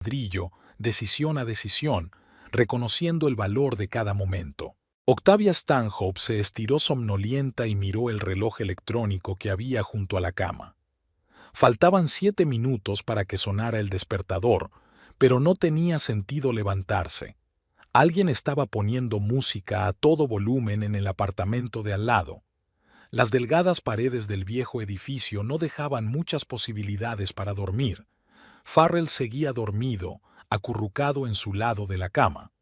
ladrillo, decisión a decisión, reconociendo el valor de cada momento. Octavia Stanhope se estiró somnolienta y miró el reloj electrónico que había junto a la cama. Faltaban 7 minutos para que sonara el despertador, pero no tenía sentido levantarse. Alguien estaba poniendo música a todo volumen en el apartamento de al lado. Las delgadas paredes del viejo edificio no dejaban muchas posibilidades para dormir. Farrell seguía dormido, acurrucado en su lado de la cama.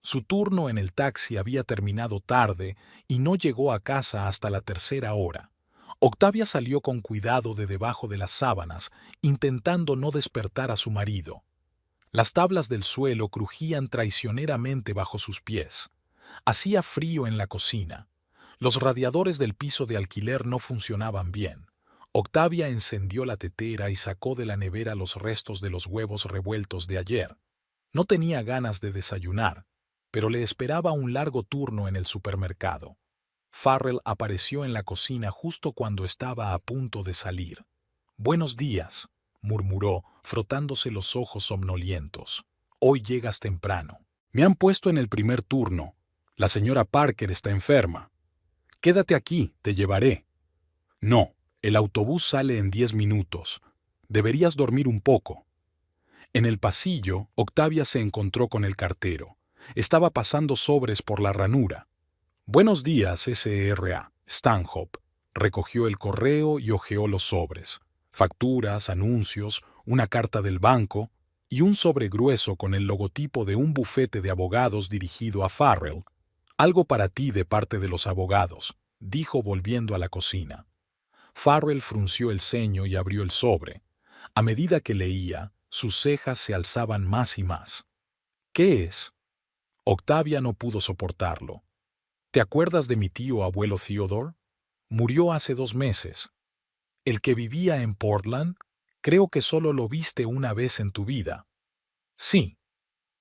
Su turno en el taxi había terminado tarde y no llegó a casa hasta la tercera hora. Octavia salió con cuidado de debajo de las sábanas, intentando no despertar a su marido. Las tablas del suelo crujían traicioneramente bajo sus pies. Hacía frío en la cocina. Los radiadores del piso de alquiler no funcionaban bien. Octavia encendió la tetera y sacó de la nevera los restos de los huevos revueltos de ayer. No tenía ganas de desayunar, pero le esperaba un largo turno en el supermercado. Farrell apareció en la cocina justo cuando estaba a punto de salir. «Buenos días», murmuró, frotándose los ojos somnolientos. «Hoy llegas temprano. Me han puesto en el primer turno. La señora Parker está enferma. Quédate aquí, te llevaré». «No, el autobús sale en 10 minutos. Deberías dormir un poco». En el pasillo, Octavia se encontró con el cartero. Estaba pasando sobres por la ranura. «Buenos días, S.R.A. Stanhope». Recogió el correo y hojeó los sobres. Facturas, anuncios, una carta del banco y un sobre grueso con el logotipo de un bufete de abogados dirigido a Farrell. «Algo para ti de parte de los abogados», dijo volviendo a la cocina. Farrell frunció el ceño y abrió el sobre. A medida que leía, sus cejas se alzaban más y más. «¿Qué es?» Octavia no pudo soportarlo. «¿Te acuerdas de mi tío abuelo Theodore? Murió hace 2 meses. ¿El que vivía en Portland? Creo que solo lo viste una vez en tu vida». «Sí».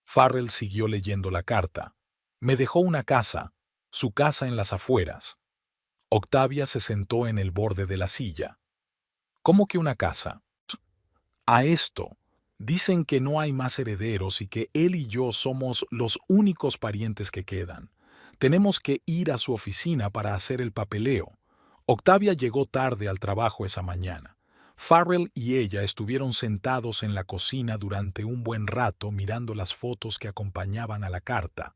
Farrell siguió leyendo la carta. «Me dejó una casa, su casa en las afueras». Octavia se sentó en el borde de la silla. «¿Cómo que una casa?» «A esto. Dicen que no hay más herederos y que él y yo somos los únicos parientes que quedan. Tenemos que ir a su oficina para hacer el papeleo». Octavia llegó tarde al trabajo esa mañana. Farrell y ella estuvieron sentados en la cocina durante un buen rato mirando las fotos que acompañaban a la carta.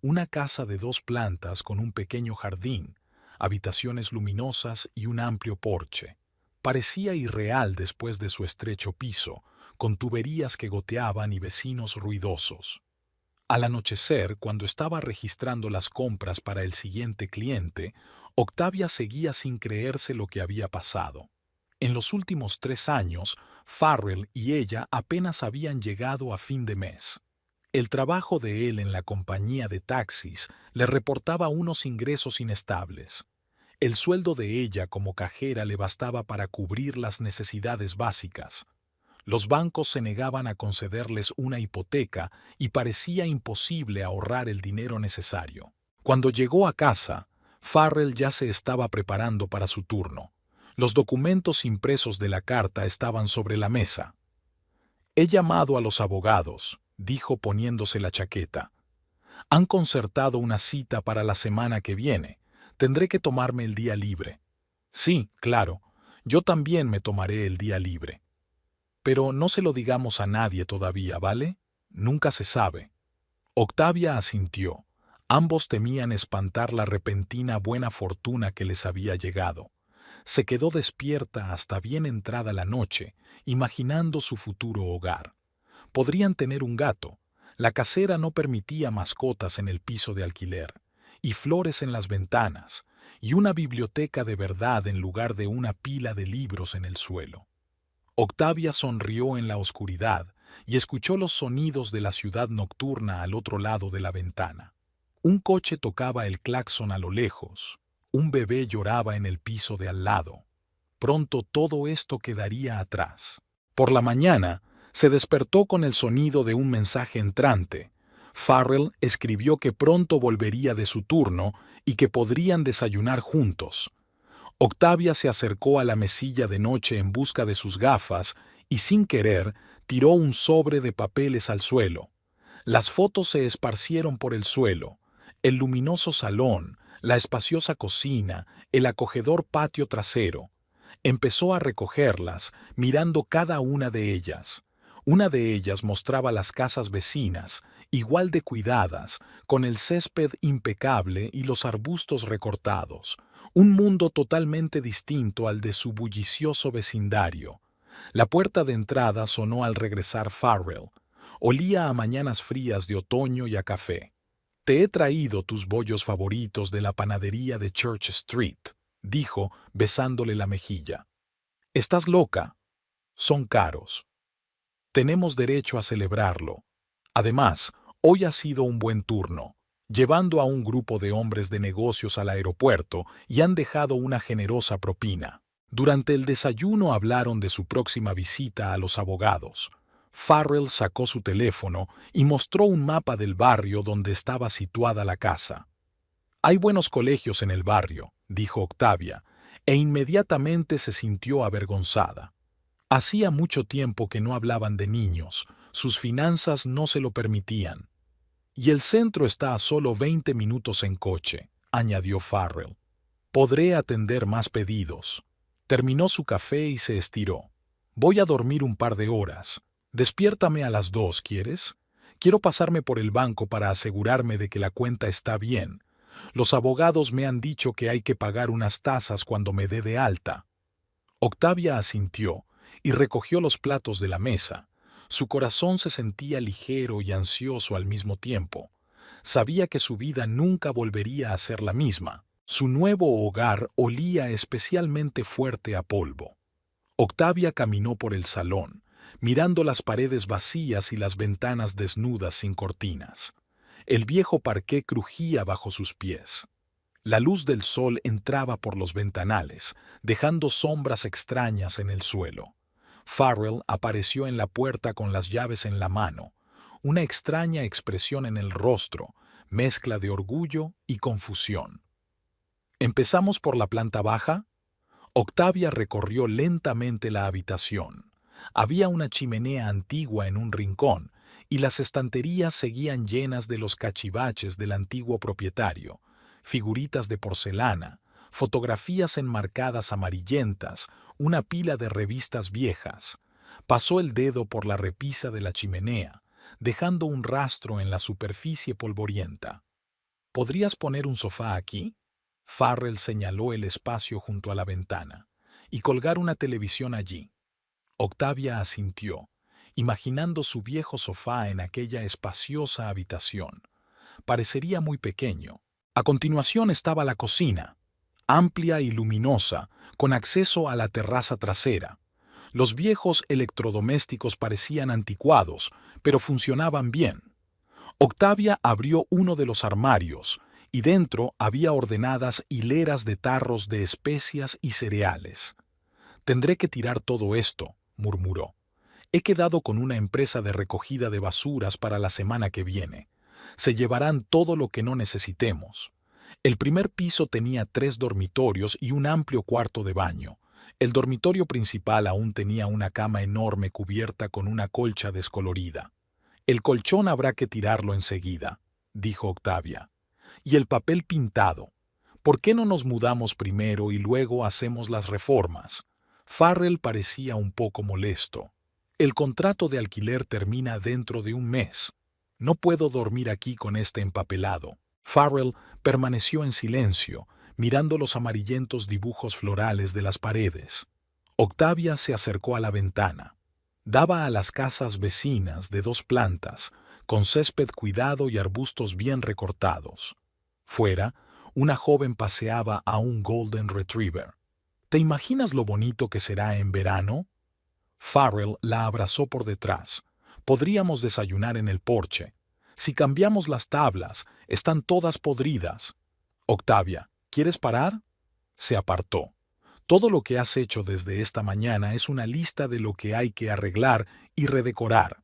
Una casa de 2 plantas con un pequeño jardín, habitaciones luminosas y un amplio porche. Parecía irreal después de su estrecho piso, con tuberías que goteaban y vecinos ruidosos. Al anochecer, cuando estaba registrando las compras para el siguiente cliente, Octavia seguía sin creerse lo que había pasado. En los últimos 3 años, Farrell y ella apenas habían llegado a fin de mes. El trabajo de él en la compañía de taxis le reportaba unos ingresos inestables. El sueldo de ella como cajera le bastaba para cubrir las necesidades básicas. Los bancos se negaban a concederles una hipoteca y parecía imposible ahorrar el dinero necesario. Cuando llegó a casa, Farrell ya se estaba preparando para su turno. Los documentos impresos de la carta estaban sobre la mesa. «He llamado a los abogados», dijo poniéndose la chaqueta. «Han concertado una cita para la semana que viene. Tendré que tomarme el día libre». «Sí, claro. Yo también me tomaré el día libre. Pero no se lo digamos a nadie todavía, ¿vale? Nunca se sabe». Octavia asintió. Ambos temían espantar la repentina buena fortuna que les había llegado. Se quedó despierta hasta bien entrada la noche, imaginando su futuro hogar. Podrían tener un gato. La casera no permitía mascotas en el piso de alquiler, y flores en las ventanas, y una biblioteca de verdad en lugar de una pila de libros en el suelo. Octavia sonrió en la oscuridad y escuchó los sonidos de la ciudad nocturna al otro lado de la ventana. Un coche tocaba el claxon a lo lejos. Un bebé lloraba en el piso de al lado. Pronto todo esto quedaría atrás. Por la mañana, se despertó con el sonido de un mensaje entrante. Farrell escribió que pronto volvería de su turno y que podrían desayunar juntos. Octavia se acercó a la mesilla de noche en busca de sus gafas y, sin querer, Tiró un sobre de papeles al suelo. Las fotos se esparcieron por el suelo. El luminoso salón, la espaciosa cocina, el acogedor patio trasero. Empezó a recogerlas, mirando cada una de ellas. Una de ellas mostraba las casas vecinas, igual de cuidadas, con el césped impecable y los arbustos recortados. Un mundo totalmente distinto al de su bullicioso vecindario. La puerta de entrada sonó al regresar Farrell. Olía a mañanas frías de otoño y a café. «Te he traído tus bollos favoritos de la panadería de Church Street», dijo, besándole la mejilla. «¿Estás loca? Son caros. Tenemos derecho a celebrarlo. Además, hoy ha sido un buen turno, llevando a un grupo de hombres de negocios al aeropuerto y han dejado una generosa propina». Durante el desayuno hablaron de su próxima visita a los abogados. Farrell sacó su teléfono y mostró un mapa del barrio donde estaba situada la casa. «Hay buenos colegios en el barrio», dijo Octavia, e inmediatamente se sintió avergonzada. Hacía mucho tiempo que no hablaban de niños, sus finanzas no se lo permitían. «Y el centro está a solo 20 minutos en coche», añadió Farrell. «Podré atender más pedidos». Terminó su café y se estiró. «Voy a dormir un par de horas. Despiértame a las 2, ¿quieres? Quiero pasarme por el banco para asegurarme de que la cuenta está bien. Los abogados me han dicho que hay que pagar unas tasas cuando me dé de alta». Octavia asintió y recogió los platos de la mesa. Su corazón se sentía ligero y ansioso al mismo tiempo. Sabía que su vida nunca volvería a ser la misma. Su nuevo hogar olía especialmente fuerte a polvo. Octavia caminó por el salón, mirando las paredes vacías y las ventanas desnudas sin cortinas. El viejo parqué crujía bajo sus pies. La luz del sol entraba por los ventanales, dejando sombras extrañas en el suelo. Farrell apareció en la puerta con las llaves en la mano, una extraña expresión en el rostro, mezcla de orgullo y confusión. «¿Empezamos por la planta baja?» Octavia recorrió lentamente la habitación. Había una chimenea antigua en un rincón, y las estanterías seguían llenas de los cachivaches del antiguo propietario, figuritas de porcelana, fotografías enmarcadas amarillentas, una pila de revistas viejas. Pasó el dedo por la repisa de la chimenea, dejando un rastro en la superficie polvorienta. «¿Podrías poner un sofá aquí?» Farrell señaló el espacio junto a la ventana. «Y colgar una televisión allí». Octavia asintió, imaginando su viejo sofá en aquella espaciosa habitación. Parecería muy pequeño. A continuación estaba la cocina, amplia y luminosa, con acceso a la terraza trasera. Los viejos electrodomésticos parecían anticuados, pero funcionaban bien. Octavia abrió uno de los armarios, y dentro había ordenadas hileras de tarros de especias y cereales. «Tendré que tirar todo esto», murmuró. «He quedado con una empresa de recogida de basuras para la semana que viene. Se llevarán todo lo que no necesitemos». El primer piso tenía 3 dormitorios y un amplio cuarto de baño. El dormitorio principal aún tenía una cama enorme cubierta con una colcha descolorida. «El colchón habrá que tirarlo enseguida», dijo Octavia. «Y el papel pintado. ¿Por qué no nos mudamos primero y luego hacemos las reformas?» Farrell parecía un poco molesto. «El contrato de alquiler termina dentro de un mes. No puedo dormir aquí con este empapelado». Farrell permaneció en silencio, mirando los amarillentos dibujos florales de las paredes. Octavia se acercó a la ventana. Daba a las casas vecinas de 2 plantas, con césped cuidado y arbustos bien recortados. Fuera, una joven paseaba a un Golden Retriever. «¿Te imaginas lo bonito que será en verano?» Farrell la abrazó por detrás. «Podríamos desayunar en el porche. Si cambiamos las tablas, están todas podridas». «Octavia, ¿quieres parar?» Se apartó. «Todo lo que has hecho desde esta mañana es una lista de lo que hay que arreglar y redecorar.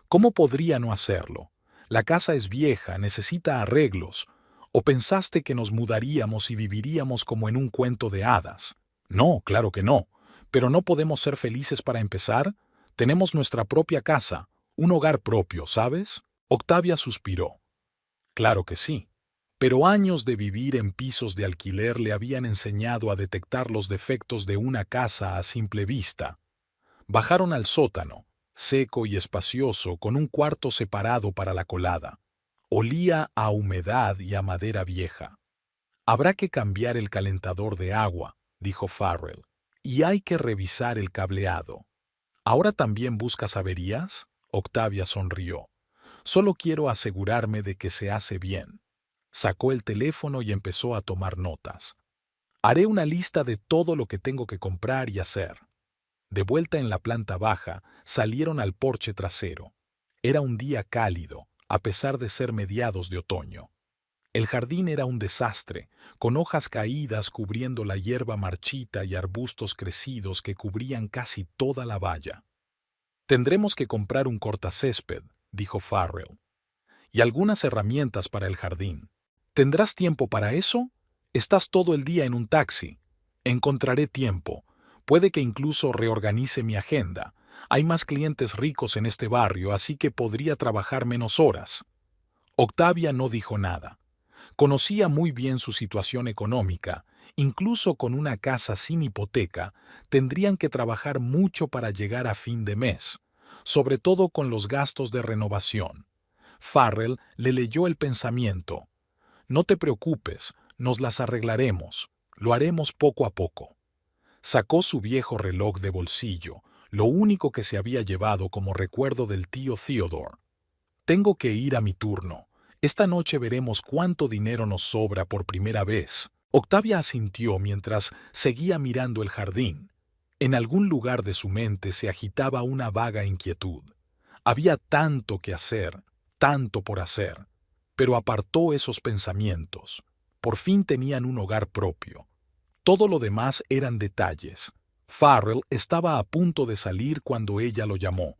¿Cómo podría no hacerlo? La casa es vieja, necesita arreglos. ¿O pensaste que nos mudaríamos y viviríamos como en un cuento de hadas? No, claro que no. Pero ¿no podemos ser felices para empezar? Tenemos nuestra propia casa, un hogar propio, ¿sabes? Octavia suspiró. Claro que sí. Pero años de vivir en pisos de alquiler le habían enseñado a detectar los defectos de una casa a simple vista. Bajaron al sótano, seco y espacioso, con un cuarto separado para la colada. Olía a humedad y a madera vieja. Habrá que cambiar el calentador de agua, dijo Farrell, y hay que revisar el cableado. ¿Ahora también buscas averías? Octavia sonrió. Solo quiero asegurarme de que se hace bien. Sacó el teléfono y empezó a tomar notas. Haré una lista de todo lo que tengo que comprar y hacer. De vuelta en la planta baja, salieron al porche trasero. Era un día cálido, a pesar de ser mediados de otoño. El jardín era un desastre, con hojas caídas cubriendo la hierba marchita y arbustos crecidos que cubrían casi toda la valla. Tendremos que comprar un cortacésped, dijo Farrell, y algunas herramientas para el jardín. ¿Tendrás tiempo para eso? Estás todo el día en un taxi. Encontraré tiempo. Puede que incluso reorganice mi agenda. Hay más clientes ricos en este barrio, así que podría trabajar menos horas. Octavia no dijo nada. Conocía muy bien su situación económica. Incluso con una casa sin hipoteca, tendrían que trabajar mucho para llegar a fin de mes, sobre todo con los gastos de renovación. Farrell le leyó el pensamiento. No te preocupes, nos las arreglaremos. Lo haremos poco a poco. Sacó su viejo reloj de bolsillo, lo único que se había llevado como recuerdo del tío Theodore. Tengo que ir a mi turno. Esta noche veremos cuánto dinero nos sobra por primera vez. Octavia asintió mientras seguía mirando el jardín. En algún lugar de su mente se agitaba una vaga inquietud. Había tanto que hacer, tanto por hacer, pero apartó esos pensamientos. Por fin tenían un hogar propio. Todo lo demás eran detalles. Farrell estaba a punto de salir cuando ella lo llamó.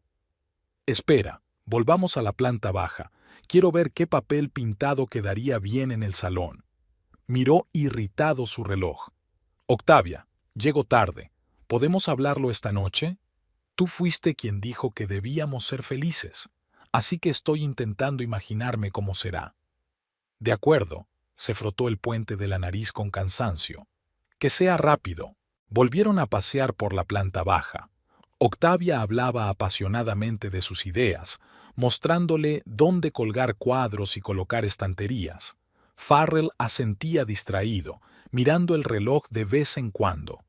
Espera, volvamos a la planta baja. Quiero ver qué papel pintado quedaría bien en el salón. Miró irritado su reloj. Octavia, llego tarde. ¿Podemos hablarlo esta noche? Tú fuiste quien dijo que debíamos ser felices, así que estoy intentando imaginarme cómo será. De acuerdo, se frotó el puente de la nariz con cansancio. Que sea rápido. Volvieron a pasear por la planta baja. Octavia hablaba apasionadamente de sus ideas, mostrándole dónde colgar cuadros y colocar estanterías. Farrell asentía distraído, mirando el reloj de vez en cuando.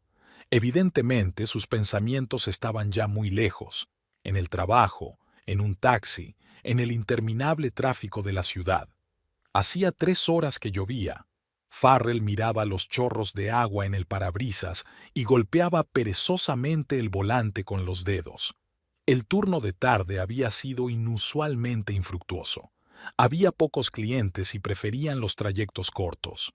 Evidentemente sus pensamientos estaban ya muy lejos, en el trabajo, en un taxi, en el interminable tráfico de la ciudad. Hacía 3 horas que llovía. Farrell miraba los chorros de agua en el parabrisas y golpeaba perezosamente el volante con los dedos. El turno de tarde había sido inusualmente infructuoso. Había pocos clientes y preferían los trayectos cortos.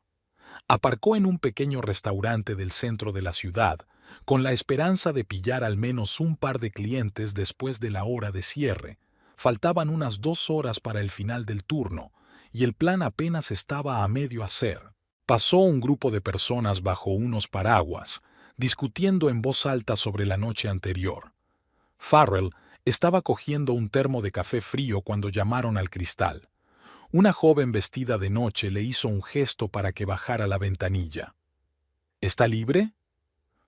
Aparcó en un pequeño restaurante del centro de la ciudad, con la esperanza de pillar al menos un par de clientes después de la hora de cierre. Faltaban unas 2 horas para el final del turno, y el plan apenas estaba a medio hacer. Pasó un grupo de personas bajo unos paraguas, discutiendo en voz alta sobre la noche anterior. Farrell estaba cogiendo un termo de café frío cuando llamaron al cristal. Una joven vestida de noche le hizo un gesto para que bajara la ventanilla. ¿Está libre?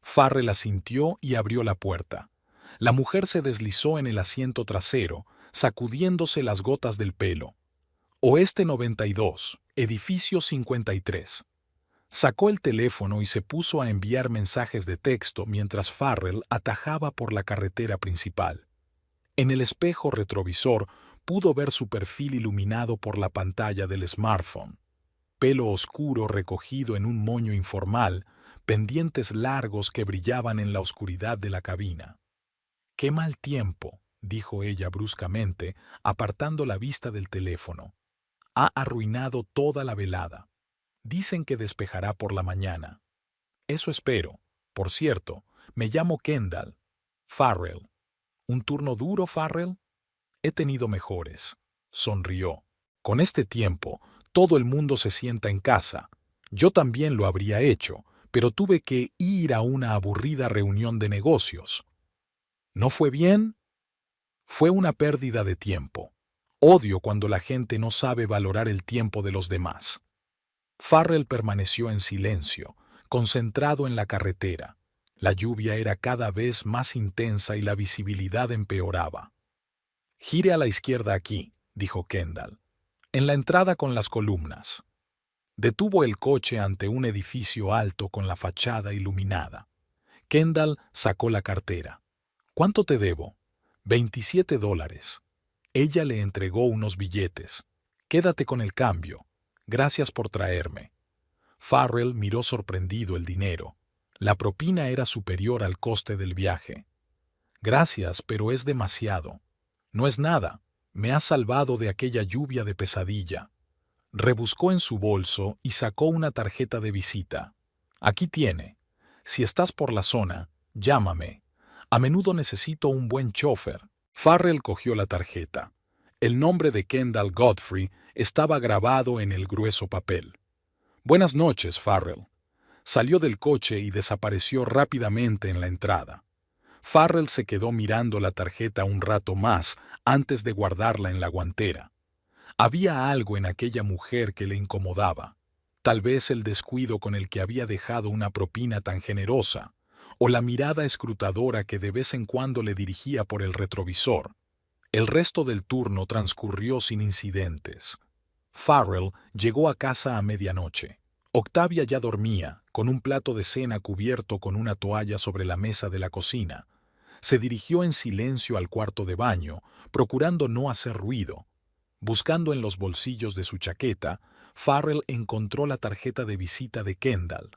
Farrell asintió y abrió la puerta. La mujer se deslizó en el asiento trasero, sacudiéndose las gotas del pelo. Oeste 92, edificio 53. Sacó el teléfono y se puso a enviar mensajes de texto mientras Farrell atajaba por la carretera principal. En el espejo retrovisor pudo ver su perfil iluminado por la pantalla del smartphone. Pelo oscuro recogido en un moño informal, pendientes largos que brillaban en la oscuridad de la cabina. «Qué mal tiempo», dijo ella bruscamente, apartando la vista del teléfono. «Ha arruinado toda la velada. Dicen que despejará por la mañana. Eso espero. Por cierto, me llamo Kendall. Farrell. ¿Un turno duro, Farrell?» «He tenido mejores», sonrió. «Con este tiempo, todo el mundo se sienta en casa. Yo también lo habría hecho, pero tuve que ir a una aburrida reunión de negocios». «¿No fue bien?» Fue una pérdida de tiempo. Odio cuando la gente no sabe valorar el tiempo de los demás. Farrell permaneció en silencio, concentrado en la carretera. La lluvia era cada vez más intensa y la visibilidad empeoraba. «Gire a la izquierda aquí», dijo Kendall. «En la entrada con las columnas». Detuvo el coche ante un edificio alto con la fachada iluminada. Kendall sacó la cartera. «¿Cuánto te debo?» $27. Ella le entregó unos billetes. «Quédate con el cambio. Gracias por traerme». Farrell miró sorprendido el dinero. La propina era superior al coste del viaje. «Gracias, pero es demasiado». «No es nada. Me has salvado de aquella lluvia de pesadilla». Rebuscó en su bolso y sacó una tarjeta de visita. «Aquí tiene. Si estás por la zona, llámame. A menudo necesito un buen chofer». Farrell cogió la tarjeta. El nombre de Kendall Godfrey estaba grabado en el grueso papel. «Buenas noches, Farrell». Salió del coche y desapareció rápidamente en la entrada. Farrell se quedó mirando la tarjeta un rato más antes de guardarla en la guantera. Había algo en aquella mujer que le incomodaba. Tal vez el descuido con el que había dejado una propina tan generosa, o la mirada escrutadora que de vez en cuando le dirigía por el retrovisor. El resto del turno transcurrió sin incidentes. Farrell llegó a casa a medianoche. Octavia ya dormía, con un plato de cena cubierto con una toalla sobre la mesa de la cocina. Se dirigió en silencio al cuarto de baño, procurando no hacer ruido. Buscando en los bolsillos de su chaqueta, Farrell encontró la tarjeta de visita de Kendall.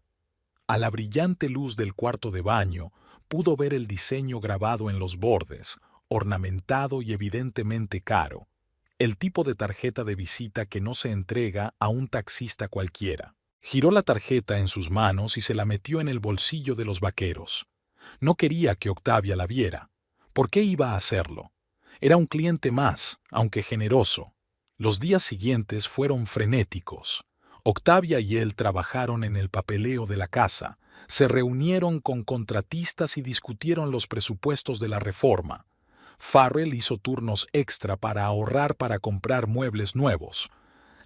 A la brillante luz del cuarto de baño, pudo ver el diseño grabado en los bordes, ornamentado y evidentemente caro. El tipo de tarjeta de visita que no se entrega a un taxista cualquiera. Giró la tarjeta en sus manos y se la metió en el bolsillo de los vaqueros. No quería que Octavia la viera. ¿Por qué iba a hacerlo? Era un cliente más, aunque generoso. Los días siguientes fueron frenéticos. Octavia y él trabajaron en el papeleo de la casa, se reunieron con contratistas y discutieron los presupuestos de la reforma. Farrell hizo turnos extra para ahorrar para comprar muebles nuevos.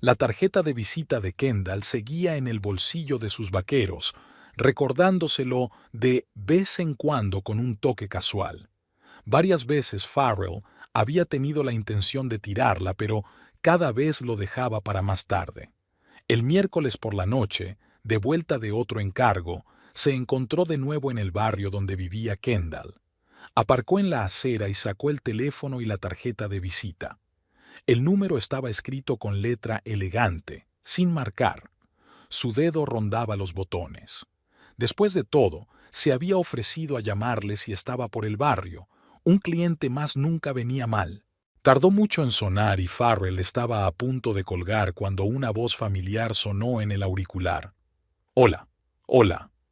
La tarjeta de visita de Kendall seguía en el bolsillo de sus vaqueros, recordándoselo de vez en cuando con un toque casual. Varias veces Farrell había tenido la intención de tirarla, pero cada vez lo dejaba para más tarde. El miércoles por la noche, de vuelta de otro encargo, se encontró de nuevo en el barrio donde vivía Kendall. Aparcó en la acera y sacó el teléfono y la tarjeta de visita. El número estaba escrito con letra elegante, sin marcar. Su dedo rondaba los botones. Después de todo, se había ofrecido a llamarle si estaba por el barrio. Un cliente más nunca venía mal. Tardó mucho en sonar y Farrell estaba a punto de colgar cuando una voz familiar sonó en el auricular. «Hola,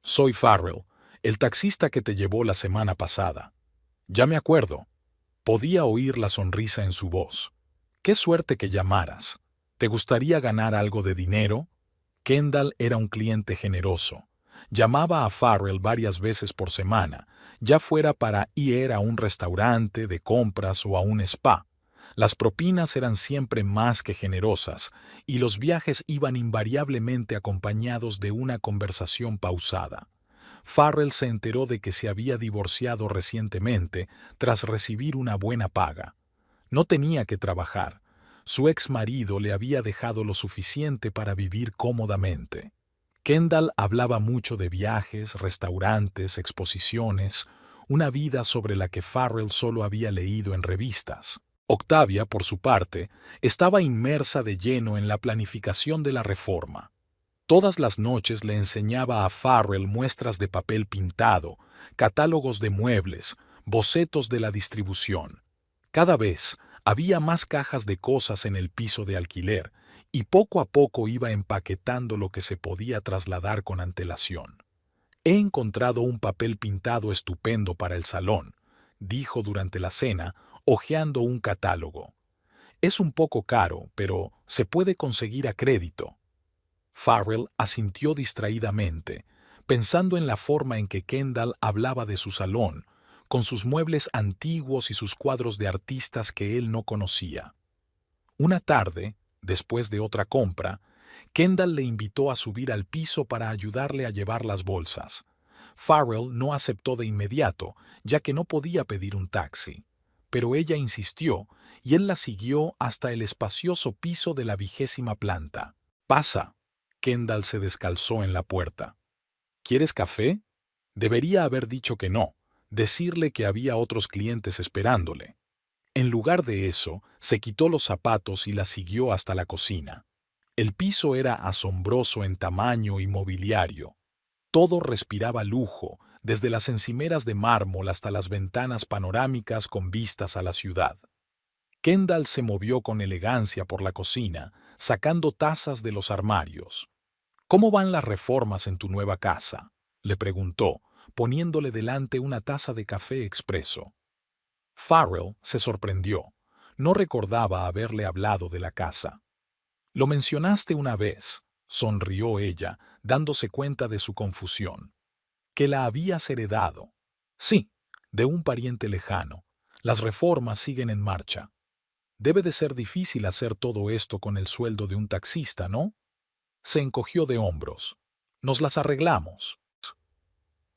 soy Farrell, el taxista que te llevó la semana pasada». «Ya me acuerdo». Podía oír la sonrisa en su voz. «Qué suerte que llamaras. ¿Te gustaría ganar algo de dinero?» Kendall era un cliente generoso. Llamaba a Farrell varias veces por semana, ya fuera para ir a un restaurante, de compras o a un spa. Las propinas eran siempre más que generosas, y los viajes iban invariablemente acompañados de una conversación pausada. Farrell se enteró de que se había divorciado recientemente tras recibir una buena paga. No tenía que trabajar. Su ex marido le había dejado lo suficiente para vivir cómodamente. Kendall hablaba mucho de viajes, restaurantes, exposiciones, una vida sobre la que Farrell solo había leído en revistas. Octavia, por su parte, estaba inmersa de lleno en la planificación de la reforma. Todas las noches le enseñaba a Farrell muestras de papel pintado, catálogos de muebles, bocetos de la distribución. Cada vez había más cajas de cosas en el piso de alquiler, y poco a poco iba empaquetando lo que se podía trasladar con antelación. «He encontrado un papel pintado estupendo para el salón», dijo durante la cena, hojeando un catálogo. «Es un poco caro, pero se puede conseguir a crédito». Farrell asintió distraídamente, pensando en la forma en que Kendall hablaba de su salón, con sus muebles antiguos y sus cuadros de artistas que él no conocía. Una tarde, después de otra compra, Kendall le invitó a subir al piso para ayudarle a llevar las bolsas. Farrell no aceptó de inmediato, ya que no podía pedir un taxi. Pero ella insistió, y él la siguió hasta el espacioso piso de la 20ª planta. «Pasa». Kendall se descalzó en la puerta. «¿Quieres café?» Debería haber dicho que no, decirle que había otros clientes esperándole. En lugar de eso, se quitó los zapatos y la siguió hasta la cocina. El piso era asombroso en tamaño y mobiliario. Todo respiraba lujo, desde las encimeras de mármol hasta las ventanas panorámicas con vistas a la ciudad. Kendall se movió con elegancia por la cocina, sacando tazas de los armarios. «¿Cómo van las reformas en tu nueva casa?», le preguntó, poniéndole delante una taza de café expreso. Farrell se sorprendió. No recordaba haberle hablado de la casa. «Lo mencionaste una vez», sonrió ella, dándose cuenta de su confusión. «¿Que la habías heredado?» «Sí, de un pariente lejano. Las reformas siguen en marcha». «Debe de ser difícil hacer todo esto con el sueldo de un taxista, ¿no?». Se encogió de hombros. «Nos las arreglamos».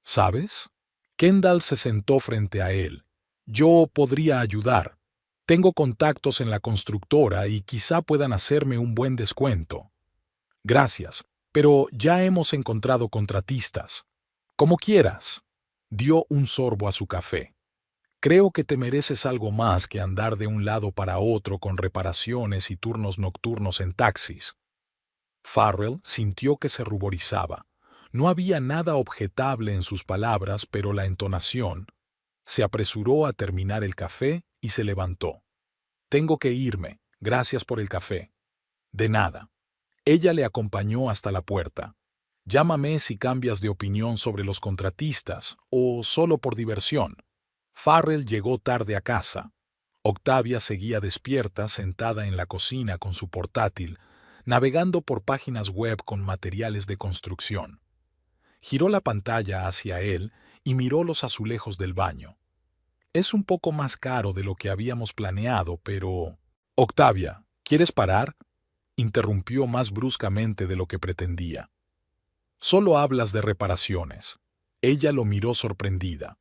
«¿Sabes?». Kendall se sentó frente a él. «Yo podría ayudar. Tengo contactos en la constructora y quizá puedan hacerme un buen descuento». «Gracias, pero ya hemos encontrado contratistas». «Como quieras». Dio un sorbo a su café. «Creo que te mereces algo más que andar de un lado para otro con reparaciones y turnos nocturnos en taxis». Farrell sintió que se ruborizaba. No había nada objetable en sus palabras, pero la entonación. Se apresuró a terminar el café y se levantó. «Tengo que irme. Gracias por el café». «De nada». Ella le acompañó hasta la puerta. «Llámame si cambias de opinión sobre los contratistas, o solo por diversión». Farrell llegó tarde a casa. Octavia seguía despierta, sentada en la cocina con su portátil, navegando por páginas web con materiales de construcción. Giró la pantalla hacia él y miró los azulejos del baño. «Es un poco más caro de lo que habíamos planeado, pero...». «Octavia, ¿quieres parar?», interrumpió más bruscamente de lo que pretendía. «Solo hablas de reparaciones». Ella lo miró sorprendida.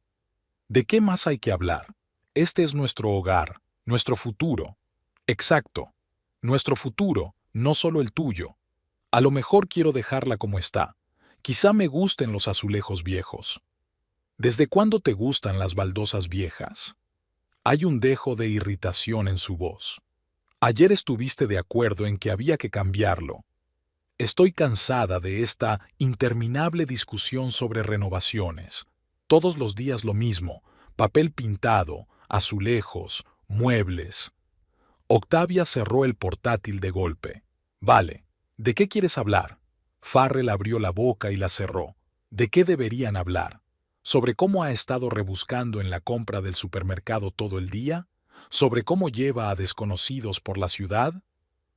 «¿De qué más hay que hablar? Este es nuestro hogar, nuestro futuro». «Exacto. Nuestro futuro, no solo el tuyo. A lo mejor quiero dejarla como está. Quizá me gusten los azulejos viejos». «¿Desde cuándo te gustan las baldosas viejas?». Hay un dejo de irritación en su voz. «Ayer estuviste de acuerdo en que había que cambiarlo». «Estoy cansada de esta interminable discusión sobre renovaciones. Todos los días lo mismo, papel pintado, azulejos, muebles». Octavia cerró el portátil de golpe. «Vale, ¿de qué quieres hablar?». Farrell abrió la boca y la cerró. ¿De qué deberían hablar? ¿Sobre cómo ha estado rebuscando en la compra del supermercado todo el día? ¿Sobre cómo lleva a desconocidos por la ciudad?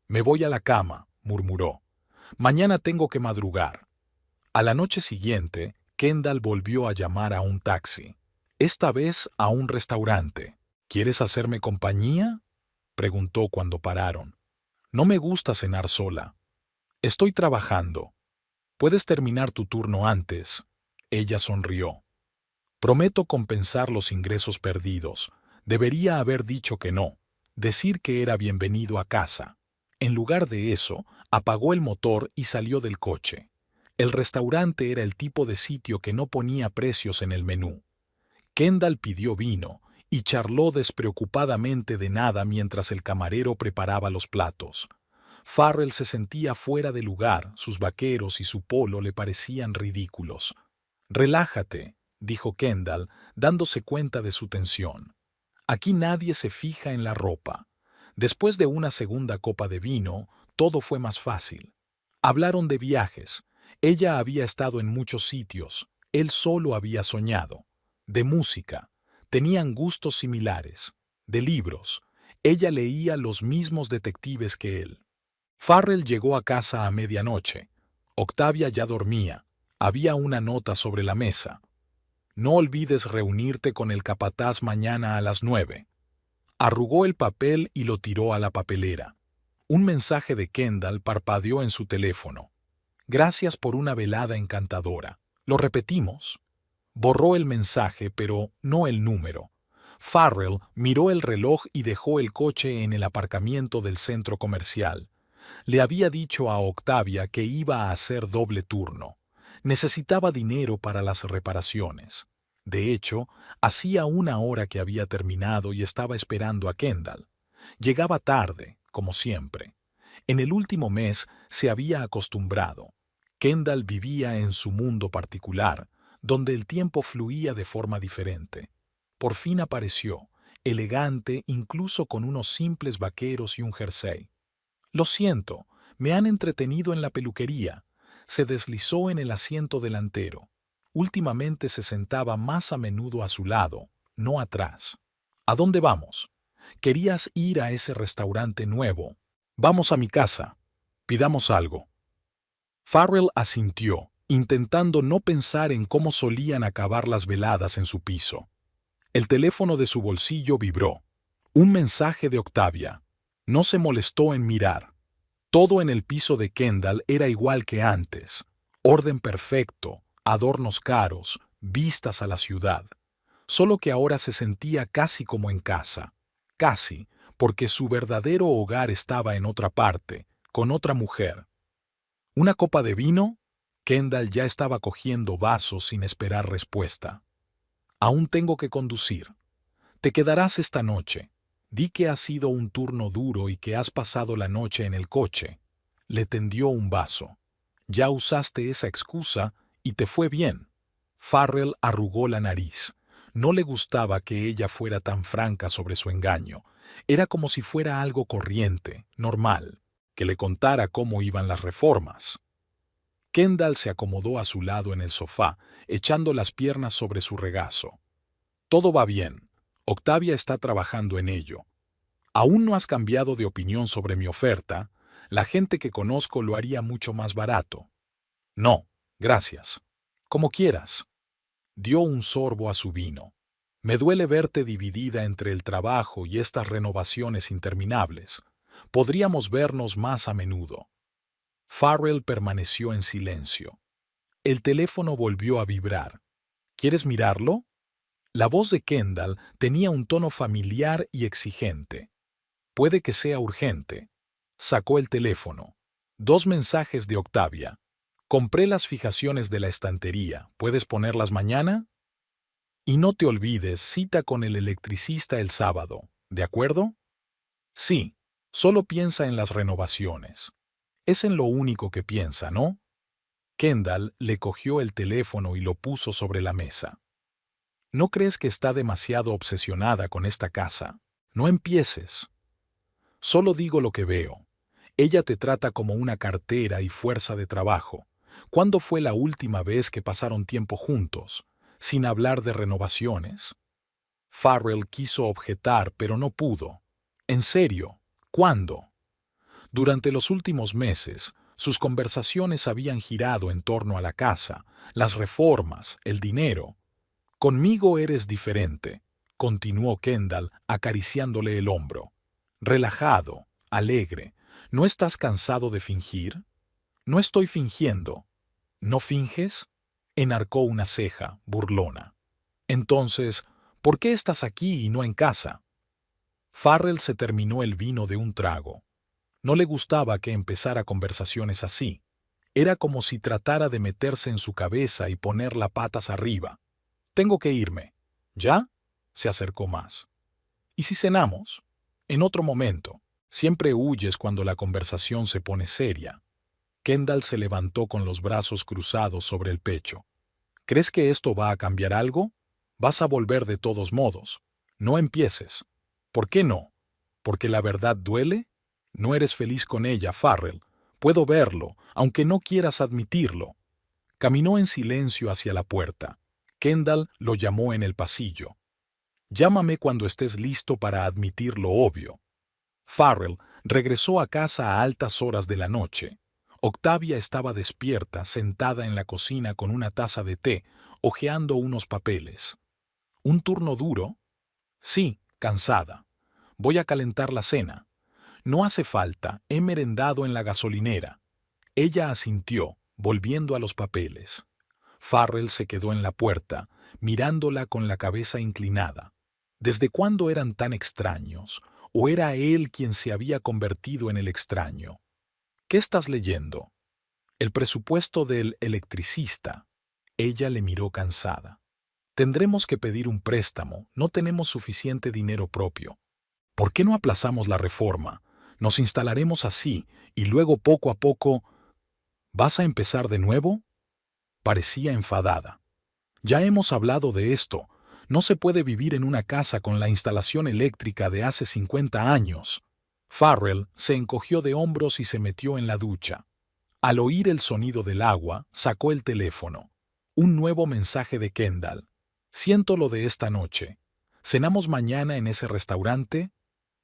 «Me voy a la cama», murmuró. «Mañana tengo que madrugar». A la noche siguiente, Kendall volvió a llamar a un taxi. Esta vez a un restaurante. «¿Quieres hacerme compañía?», preguntó cuando pararon. «No me gusta cenar sola». «Estoy trabajando». «Puedes terminar tu turno antes». Ella sonrió. «Prometo compensar los ingresos perdidos». Debería haber dicho que no, decir que era bienvenido a casa. En lugar de eso, apagó el motor y salió del coche. El restaurante era el tipo de sitio que no ponía precios en el menú. Kendall pidió vino y charló despreocupadamente de nada mientras el camarero preparaba los platos. Farrell se sentía fuera de lugar, sus vaqueros y su polo le parecían ridículos. «Relájate», dijo Kendall, dándose cuenta de su tensión. «Aquí nadie se fija en la ropa». Después de una segunda copa de vino, todo fue más fácil. Hablaron de viajes. Ella había estado en muchos sitios, él solo había soñado. De música. Tenían gustos similares. De libros. Ella leía los mismos detectives que él. Farrell llegó a casa a medianoche. Octavia ya dormía. Había una nota sobre la mesa. No olvides reunirte con el capataz mañana a las 9. Arrugó el papel y lo tiró a la papelera. Un mensaje de Kendall parpadeó en su teléfono. Gracias por una velada encantadora. Lo repetimos. Borró el mensaje, pero no el número. Farrell miró el reloj y dejó el coche en el aparcamiento del centro comercial. Le había dicho a Octavia que iba a hacer doble turno. Necesitaba dinero para las reparaciones. De hecho, hacía una hora que había terminado y estaba esperando a Kendall. Llegaba tarde, como siempre. En el último mes se había acostumbrado. Kendall vivía en su mundo particular, donde el tiempo fluía de forma diferente. Por fin apareció, elegante incluso con unos simples vaqueros y un jersey. Lo siento, me han entretenido en la peluquería. Se deslizó en el asiento delantero. Últimamente se sentaba más a menudo a su lado, no atrás. ¿A dónde vamos? ¿Querías ir a ese restaurante nuevo? Vamos a mi casa. Pidamos algo. Farrell asintió, intentando no pensar en cómo solían acabar las veladas en su piso. El teléfono de su bolsillo vibró. Un mensaje de Octavia. No se molestó en mirar. Todo en el piso de Kendall era igual que antes. Orden perfecto, adornos caros, vistas a la ciudad. Solo que ahora se sentía casi como en casa. Casi, porque su verdadero hogar estaba en otra parte, con otra mujer. ¿Una copa de vino? Kendall ya estaba cogiendo vasos sin esperar respuesta. Aún tengo que conducir. Te quedarás esta noche. Di que ha sido un turno duro y que has pasado la noche en el coche. Le tendió un vaso. Ya usaste esa excusa y te fue bien. Farrell arrugó la nariz. No le gustaba que ella fuera tan franca sobre su engaño. Era como si fuera algo corriente, normal, que le contara cómo iban las reformas. Kendall se acomodó a su lado en el sofá, echando las piernas sobre su regazo. Todo va bien. Octavia está trabajando en ello. ¿Aún no has cambiado de opinión sobre mi oferta? La gente que conozco lo haría mucho más barato. No, gracias. Como quieras. Dio un sorbo a su vino. Me duele verte dividida entre el trabajo y estas renovaciones interminables. Podríamos vernos más a menudo. Farrell permaneció en silencio. El teléfono volvió a vibrar. ¿Quieres mirarlo? La voz de Kendall tenía un tono familiar y exigente. Puede que sea urgente. Sacó el teléfono. 2 mensajes de Octavia. Compré las fijaciones de la estantería. ¿Puedes ponerlas mañana? Y no te olvides, cita con el electricista el sábado. ¿De acuerdo? Sí. Solo piensa en las renovaciones. Es en lo único que piensa, ¿no? Kendall le cogió el teléfono y lo puso sobre la mesa. ¿No crees que está demasiado obsesionada con esta casa? No empieces. Solo digo lo que veo. Ella te trata como una cartera y fuerza de trabajo. ¿Cuándo fue la última vez que pasaron tiempo juntos, sin hablar de renovaciones? Farrell quiso objetar, pero no pudo. En serio, ¿cuándo? Durante los últimos meses, sus conversaciones habían girado en torno a la casa, las reformas, el dinero. Conmigo eres diferente, continuó Kendall acariciándole el hombro. Relajado, alegre. ¿No estás cansado de fingir? No estoy fingiendo. ¿No finges? Enarcó una ceja, burlona. Entonces, ¿por qué estás aquí y no en casa? Farrell se terminó el vino de un trago. No le gustaba que empezara conversaciones así. Era como si tratara de meterse en su cabeza y ponerla patas arriba. Tengo que irme. ¿Ya? Se acercó más. ¿Y si cenamos? En otro momento. Siempre huyes cuando la conversación se pone seria. Kendall se levantó con los brazos cruzados sobre el pecho. ¿Crees que esto va a cambiar algo? Vas a volver de todos modos. No empieces. ¿Por qué no? ¿Porque la verdad duele? No eres feliz con ella, Farrell. Puedo verlo, aunque no quieras admitirlo. Caminó en silencio hacia la puerta. Kendall lo llamó en el pasillo. Llámame cuando estés listo para admitir lo obvio. Farrell regresó a casa a altas horas de la noche. Octavia estaba despierta, sentada en la cocina con una taza de té, hojeando unos papeles. ¿Un turno duro? Sí, cansada. Voy a calentar la cena. No hace falta, he merendado en la gasolinera. Ella asintió, volviendo a los papeles. Farrell se quedó en la puerta, mirándola con la cabeza inclinada. ¿Desde cuándo eran tan extraños? ¿O era él quien se había convertido en el extraño? ¿Qué estás leyendo? El presupuesto del electricista. Ella le miró cansada. Tendremos que pedir un préstamo, no tenemos suficiente dinero propio. ¿Por qué no aplazamos la reforma? Nos instalaremos así, y luego poco a poco... ¿Vas a empezar de nuevo? Parecía enfadada. Ya hemos hablado de esto. No se puede vivir en una casa con la instalación eléctrica de hace 50 años. Farrell se encogió de hombros y se metió en la ducha. Al oír el sonido del agua, sacó el teléfono. Un nuevo mensaje de Kendall. Siento lo de esta noche. ¿Cenamos mañana en ese restaurante?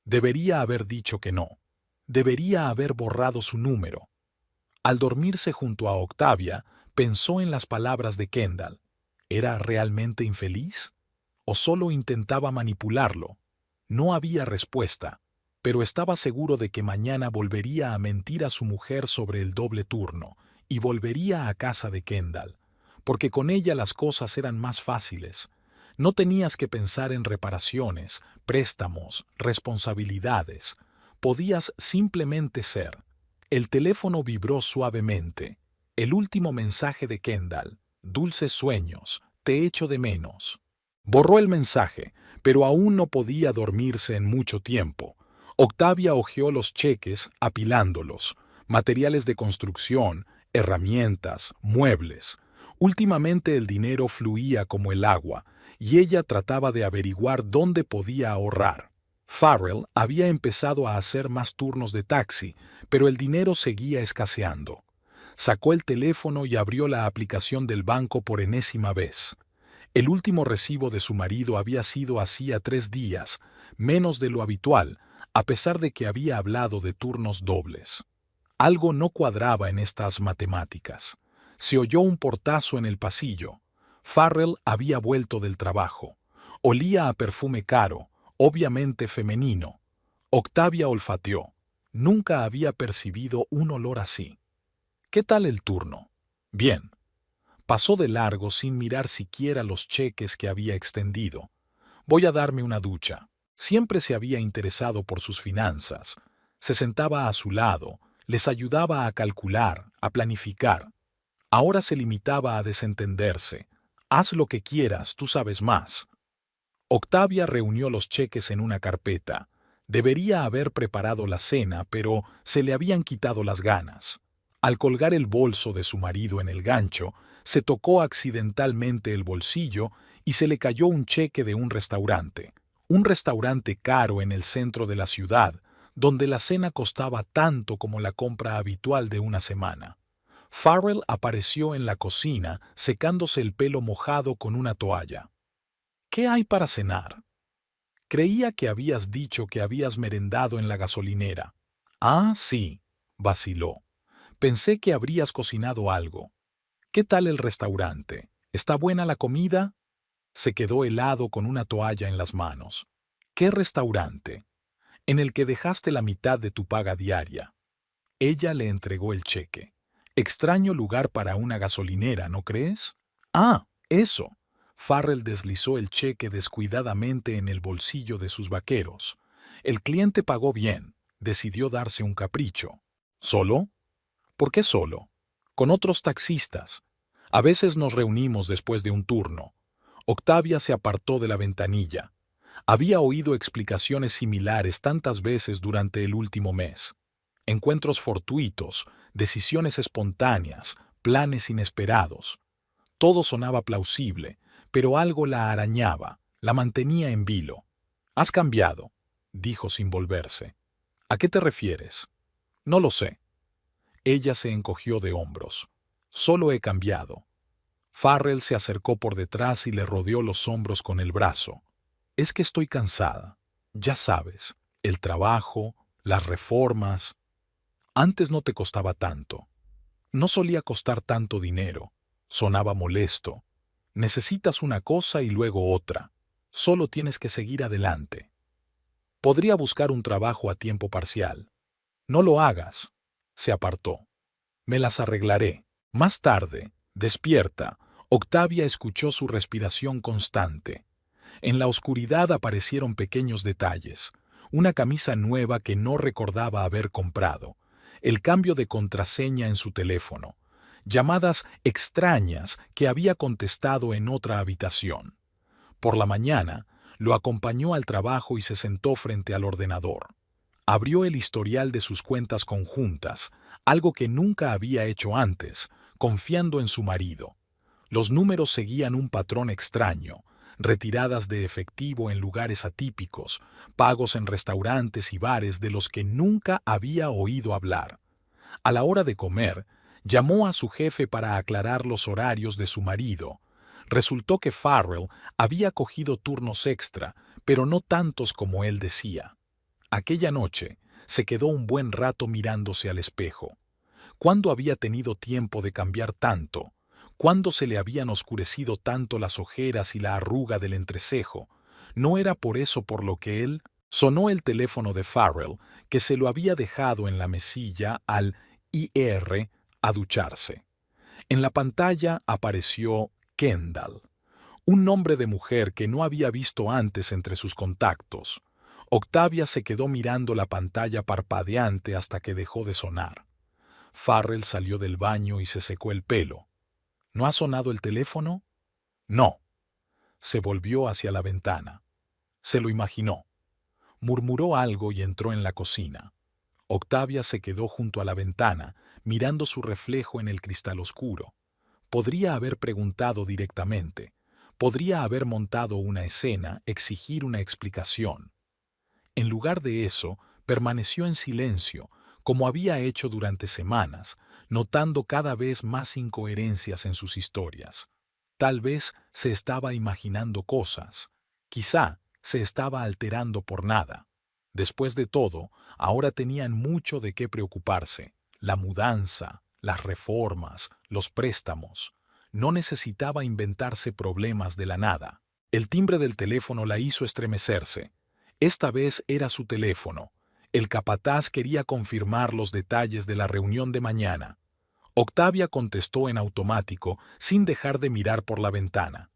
Debería haber dicho que no. Debería haber borrado su número. Al dormirse junto a Octavia, pensó en las palabras de Kendall. ¿Era realmente infeliz? ¿O solo intentaba manipularlo? No había respuesta, pero estaba seguro de que mañana volvería a mentir a su mujer sobre el doble turno y volvería a casa de Kendall, porque con ella las cosas eran más fáciles. No tenías que pensar en reparaciones, préstamos, responsabilidades. Podías simplemente ser. El teléfono vibró suavemente. El último mensaje de Kendall. Dulces sueños, te echo de menos. Borró el mensaje, pero aún no podía dormirse en mucho tiempo. Octavia hojeó los cheques, apilándolos. Materiales de construcción, herramientas, muebles. Últimamente el dinero fluía como el agua, y ella trataba de averiguar dónde podía ahorrar. Farrell había empezado a hacer más turnos de taxi, pero el dinero seguía escaseando. Sacó el teléfono y abrió la aplicación del banco por enésima vez. El último recibo de su marido había sido hacía 3 días, menos de lo habitual, a pesar de que había hablado de turnos dobles. Algo no cuadraba en estas matemáticas. Se oyó un portazo en el pasillo. Farrell había vuelto del trabajo. Olía a perfume caro, obviamente femenino. Octavia olfateó. Nunca había percibido un olor así. ¿Qué tal el turno? Bien. Pasó de largo sin mirar siquiera los cheques que había extendido. Voy a darme una ducha. Siempre se había interesado por sus finanzas. Se sentaba a su lado, les ayudaba a calcular, a planificar. Ahora se limitaba a desentenderse. Haz lo que quieras, tú sabes más. Octavia reunió los cheques en una carpeta. Debería haber preparado la cena, pero se le habían quitado las ganas. Al colgar el bolso de su marido en el gancho, se tocó accidentalmente el bolsillo y se le cayó un cheque de un restaurante caro en el centro de la ciudad, donde la cena costaba tanto como la compra habitual de una semana. Farrell apareció en la cocina, secándose el pelo mojado con una toalla. ¿Qué hay para cenar? Creía que habías dicho que habías merendado en la gasolinera. Ah, sí, vaciló. Pensé que habrías cocinado algo. ¿Qué tal el restaurante? ¿Está buena la comida? Se quedó helado con una toalla en las manos. ¿Qué restaurante? En el que dejaste la mitad de tu paga diaria. Ella le entregó el cheque. Extraño lugar para una gasolinera, ¿no crees? Ah, eso. Farrell deslizó el cheque descuidadamente en el bolsillo de sus vaqueros. El cliente pagó bien. Decidió darse un capricho. ¿Solo? ¿Por qué solo? Con otros taxistas. A veces nos reunimos después de un turno. Octavia se apartó de la ventanilla. Había oído explicaciones similares tantas veces durante el último mes. Encuentros fortuitos, decisiones espontáneas, planes inesperados. Todo sonaba plausible, pero algo la arañaba, la mantenía en vilo. «Has cambiado», dijo sin volverse. «¿A qué te refieres?» «No lo sé». Ella se encogió de hombros. «Solo he cambiado». Farrell se acercó por detrás y le rodeó los hombros con el brazo. «Es que estoy cansada. Ya sabes, el trabajo, las reformas. Antes no te costaba tanto. No solía costar tanto dinero. Sonaba molesto. Necesitas una cosa y luego otra. Solo tienes que seguir adelante. Podría buscar un trabajo a tiempo parcial. No lo hagas. Se apartó. Me las arreglaré. Más tarde, despierta, Octavia escuchó su respiración constante. En la oscuridad aparecieron pequeños detalles. Una camisa nueva que no recordaba haber comprado. El cambio de contraseña en su teléfono. Llamadas extrañas que había contestado en otra habitación. Por la mañana, lo acompañó al trabajo y se sentó frente al ordenador. Abrió el historial de sus cuentas conjuntas, algo que nunca había hecho antes, confiando en su marido. Los números seguían un patrón extraño: retiradas de efectivo en lugares atípicos, pagos en restaurantes y bares de los que nunca había oído hablar. A la hora de comer, llamó a su jefe para aclarar los horarios de su marido. Resultó que Farrell había cogido turnos extra, pero no tantos como él decía. Aquella noche se quedó un buen rato mirándose al espejo. ¿Cuándo había tenido tiempo de cambiar tanto? ¿Cuándo se le habían oscurecido tanto las ojeras y la arruga del entrecejo? No era por eso por lo que él... Sonó el teléfono de Farrell, que se lo había dejado en la mesilla al ir a ducharse. En la pantalla apareció Kendall, un nombre de mujer que no había visto antes entre sus contactos. Octavia se quedó mirando la pantalla parpadeante hasta que dejó de sonar. Farrell salió del baño y se secó el pelo. ¿No ha sonado el teléfono? No. Se volvió hacia la ventana. Se lo imaginó. Murmuró algo y entró en la cocina. Octavia se quedó junto a la ventana, mirando su reflejo en el cristal oscuro. Podría haber preguntado directamente. Podría haber montado una escena, exigir una explicación. En lugar de eso, permaneció en silencio, como había hecho durante semanas, notando cada vez más incoherencias en sus historias. Tal vez se estaba imaginando cosas. Quizá se estaba alterando por nada. Después de todo, ahora tenían mucho de qué preocuparse: la mudanza, las reformas, los préstamos. No necesitaba inventarse problemas de la nada. El timbre del teléfono la hizo estremecerse. Esta vez era su teléfono. El capataz quería confirmar los detalles de la reunión de mañana. Octavia contestó en automático, sin dejar de mirar por la ventana.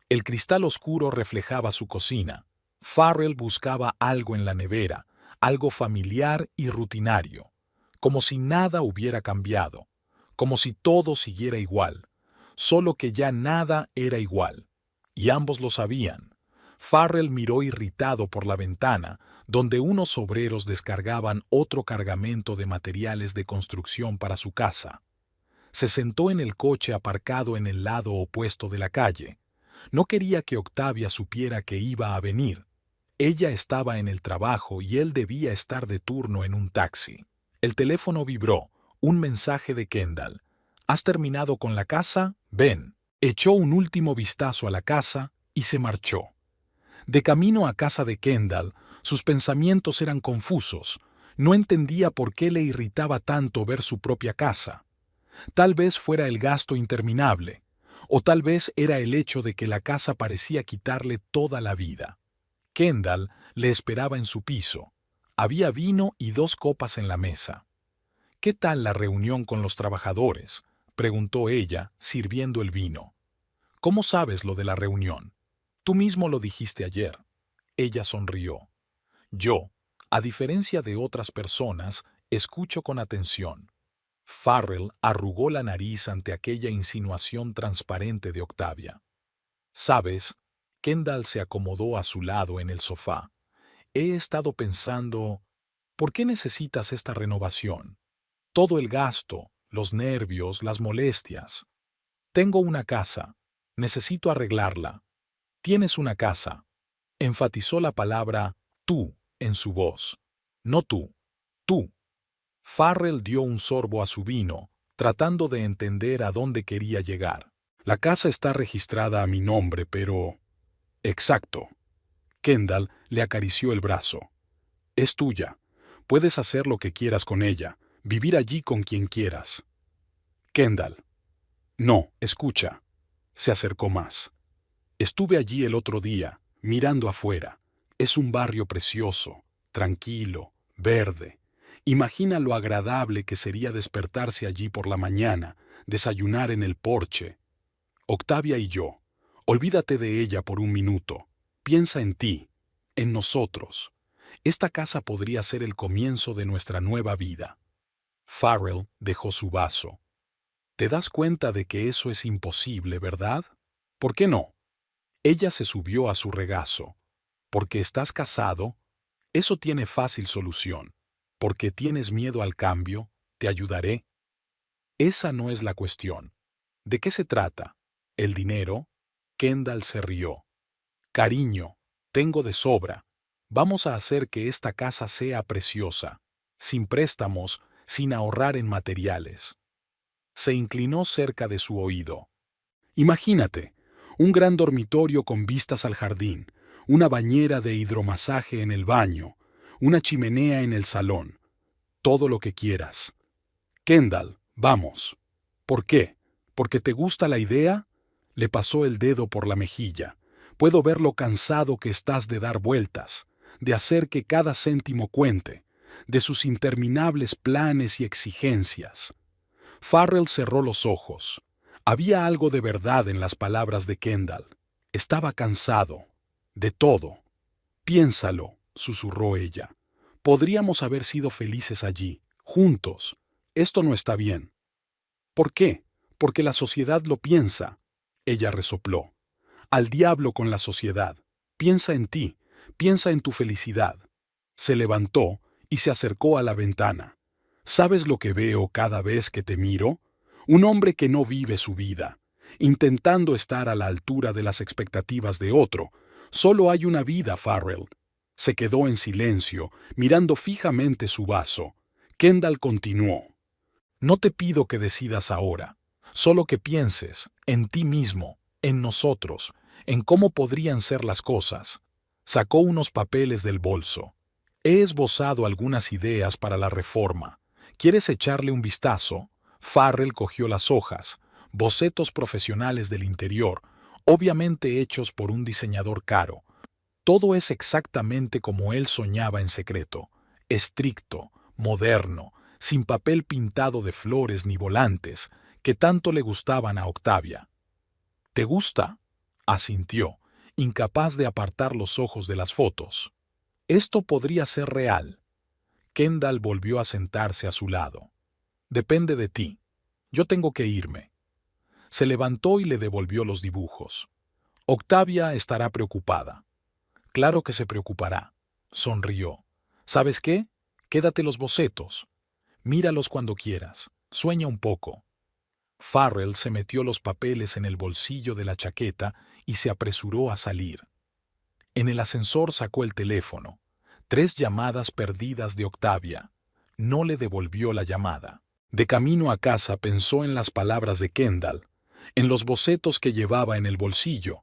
El cristal oscuro reflejaba su cocina. Farrell buscaba algo en la nevera, algo familiar y rutinario, como si nada hubiera cambiado, como si todo siguiera igual, solo que ya nada era igual, y ambos lo sabían. Farrell miró irritado por la ventana, donde unos obreros descargaban otro cargamento de materiales de construcción para su casa. Se sentó en el coche aparcado en el lado opuesto de la calle. No quería que Octavia supiera que iba a venir. Ella estaba en el trabajo y él debía estar de turno en un taxi. El teléfono vibró, un mensaje de Kendall. ¿Has terminado con la casa? Ven. Echó un último vistazo a la casa y se marchó. De camino a casa de Kendall, sus pensamientos eran confusos. No entendía por qué le irritaba tanto ver su propia casa. Tal vez fuera el gasto interminable, o tal vez era el hecho de que la casa parecía quitarle toda la vida. Kendall le esperaba en su piso. Había vino y 2 copas en la mesa. ¿Qué tal la reunión con los trabajadores?, preguntó ella, sirviendo el vino. ¿Cómo sabes lo de la reunión? Tú mismo lo dijiste ayer. Ella sonrió. Yo, a diferencia de otras personas, escucho con atención. Farrell arrugó la nariz ante aquella insinuación transparente de Octavia. ¿Sabes? Kendall se acomodó a su lado en el sofá. He estado pensando, ¿por qué necesitas esta renovación? Todo el gasto, los nervios, las molestias. Tengo una casa. Necesito arreglarla. Tienes una casa. Enfatizó la palabra tú en su voz. No tú. Tú. Farrell dio un sorbo a su vino, tratando de entender a dónde quería llegar. La casa está registrada a mi nombre, pero... Exacto. Kendall le acarició el brazo. Es tuya. Puedes hacer lo que quieras con ella, vivir allí con quien quieras. Kendall. No, escucha. Se acercó más. Estuve allí el otro día, mirando afuera. Es un barrio precioso, tranquilo, verde. Imagina lo agradable que sería despertarse allí por la mañana, desayunar en el porche. Octavia y yo. Olvídate de ella por un minuto. Piensa en ti, en nosotros. Esta casa podría ser el comienzo de nuestra nueva vida. Farrell dejó su vaso. ¿Te das cuenta de que eso es imposible, verdad? ¿Por qué no? Ella se subió a su regazo. ¿Porque estás casado? Eso tiene fácil solución. ¿Porque tienes miedo al cambio? Te ayudaré. Esa no es la cuestión. ¿De qué se trata? ¿El dinero? Kendall se rió. Cariño, tengo de sobra. Vamos a hacer que esta casa sea preciosa, sin préstamos, sin ahorrar en materiales. Se inclinó cerca de su oído. Imagínate, un gran dormitorio con vistas al jardín, una bañera de hidromasaje en el baño, una chimenea en el salón. Todo lo que quieras. Kendall, vamos. ¿Por qué? ¿Porque te gusta la idea? Le pasó el dedo por la mejilla. Puedo ver lo cansado que estás de dar vueltas, de hacer que cada céntimo cuente, de sus interminables planes y exigencias. Farrell cerró los ojos. Había algo de verdad en las palabras de Kendall. Estaba cansado. De todo. Piénsalo, susurró ella. Podríamos haber sido felices allí, juntos. Esto no está bien. ¿Por qué? Porque la sociedad lo piensa. Ella resopló. Al diablo con la sociedad. Piensa en ti, piensa en tu felicidad. Se levantó y se acercó a la ventana. ¿Sabes lo que veo cada vez que te miro? Un hombre que no vive su vida, intentando estar a la altura de las expectativas de otro. Solo hay una vida, Farrell. Se quedó en silencio, mirando fijamente su vaso. Kendall continuó. No te pido que decidas ahora, solo que pienses en ti mismo, en nosotros, en cómo podrían ser las cosas. Sacó unos papeles del bolso. He esbozado algunas ideas para la reforma. ¿Quieres echarle un vistazo? Farrell cogió las hojas, bocetos profesionales del interior, obviamente hechos por un diseñador caro. Todo es exactamente como él soñaba en secreto, estricto, moderno, sin papel pintado de flores ni volantes, que tanto le gustaban a Octavia. ¿Te gusta? Asintió, incapaz de apartar los ojos de las fotos. Esto podría ser real. Kendall volvió a sentarse a su lado. Depende de ti. Yo tengo que irme. Se levantó y le devolvió los dibujos. Octavia estará preocupada. Claro que se preocupará. Sonrió. ¿Sabes qué? Quédate los bocetos. Míralos cuando quieras. Sueña un poco. Farrell se metió los papeles en el bolsillo de la chaqueta y se apresuró a salir. En el ascensor sacó el teléfono. 3 llamadas perdidas de Octavia. No le devolvió la llamada. De camino a casa pensó en las palabras de Kendall, en los bocetos que llevaba en el bolsillo,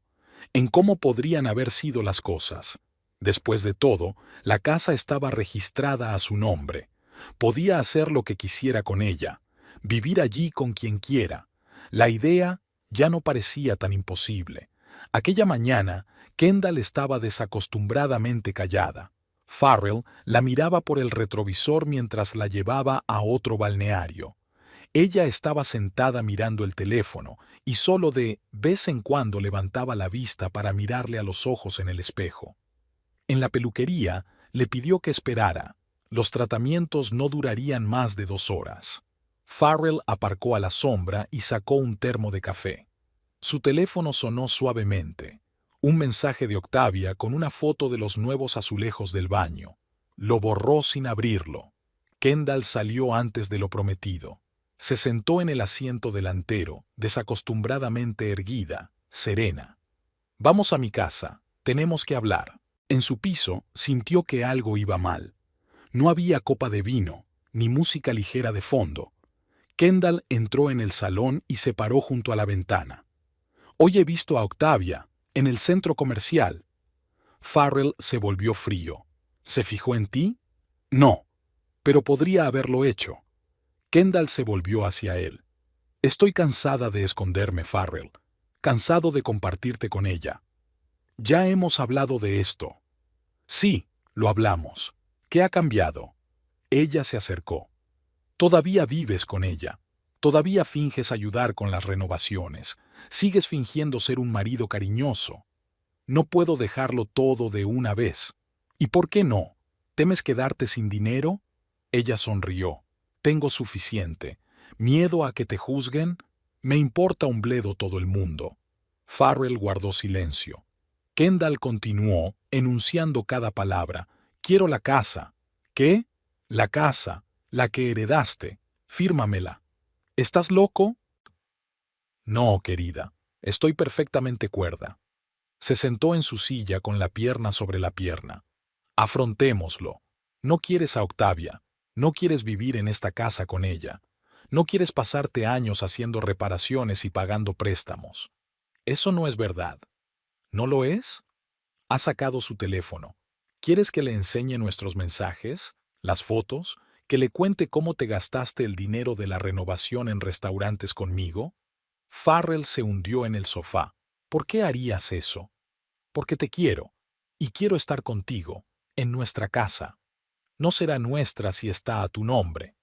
en cómo podrían haber sido las cosas. Después de todo, la casa estaba registrada a su nombre. Podía hacer lo que quisiera con ella, vivir allí con quien quiera. La idea ya no parecía tan imposible. Aquella mañana, Kendall estaba desacostumbradamente callada. Farrell la miraba por el retrovisor mientras la llevaba a otro balneario. Ella estaba sentada mirando el teléfono y solo de vez en cuando levantaba la vista para mirarle a los ojos en el espejo. En la peluquería le pidió que esperara. Los tratamientos no durarían más de 2 horas. Farrell aparcó a la sombra y sacó un termo de café. Su teléfono sonó suavemente. Un mensaje de Octavia con una foto de los nuevos azulejos del baño. Lo borró sin abrirlo. Kendall salió antes de lo prometido. Se sentó en el asiento delantero, desacostumbradamente erguida, serena. Vamos a mi casa, tenemos que hablar. En su piso sintió que algo iba mal. No había copa de vino, ni música ligera de fondo. Kendall entró en el salón y se paró junto a la ventana. Hoy he visto a Octavia, en el centro comercial. Farrell se volvió frío. ¿Se fijó en ti? No, pero podría haberlo hecho. Kendall se volvió hacia él. Estoy cansada de esconderme, Farrell. Cansado de compartirte con ella. Ya hemos hablado de esto. Sí, lo hablamos. ¿Qué ha cambiado? Ella se acercó. Todavía vives con ella. Todavía finges ayudar con las renovaciones. Sigues fingiendo ser un marido cariñoso. No puedo dejarlo todo de una vez. ¿Y por qué no? ¿Temes quedarte sin dinero? Ella sonrió. Tengo suficiente. ¿Miedo a que te juzguen? Me importa un bledo todo el mundo. Farrell guardó silencio. Kendall continuó, enunciando cada palabra. Quiero la casa. ¿Qué? La casa, la que heredaste. Fírmamela. ¿Estás loco? No, querida. Estoy perfectamente cuerda. Se sentó en su silla con la pierna sobre la pierna. Afrontémoslo. No quieres a Octavia. No quieres vivir en esta casa con ella. No quieres pasarte años haciendo reparaciones y pagando préstamos. Eso no es verdad. ¿No lo es? Ha sacado su teléfono. ¿Quieres que le enseñe nuestros mensajes, las fotos, que le cuente cómo te gastaste el dinero de la renovación en restaurantes conmigo? Farrell se hundió en el sofá. ¿Por qué harías eso? Porque te quiero, y quiero estar contigo, en nuestra casa. No será nuestra si está a tu nombre.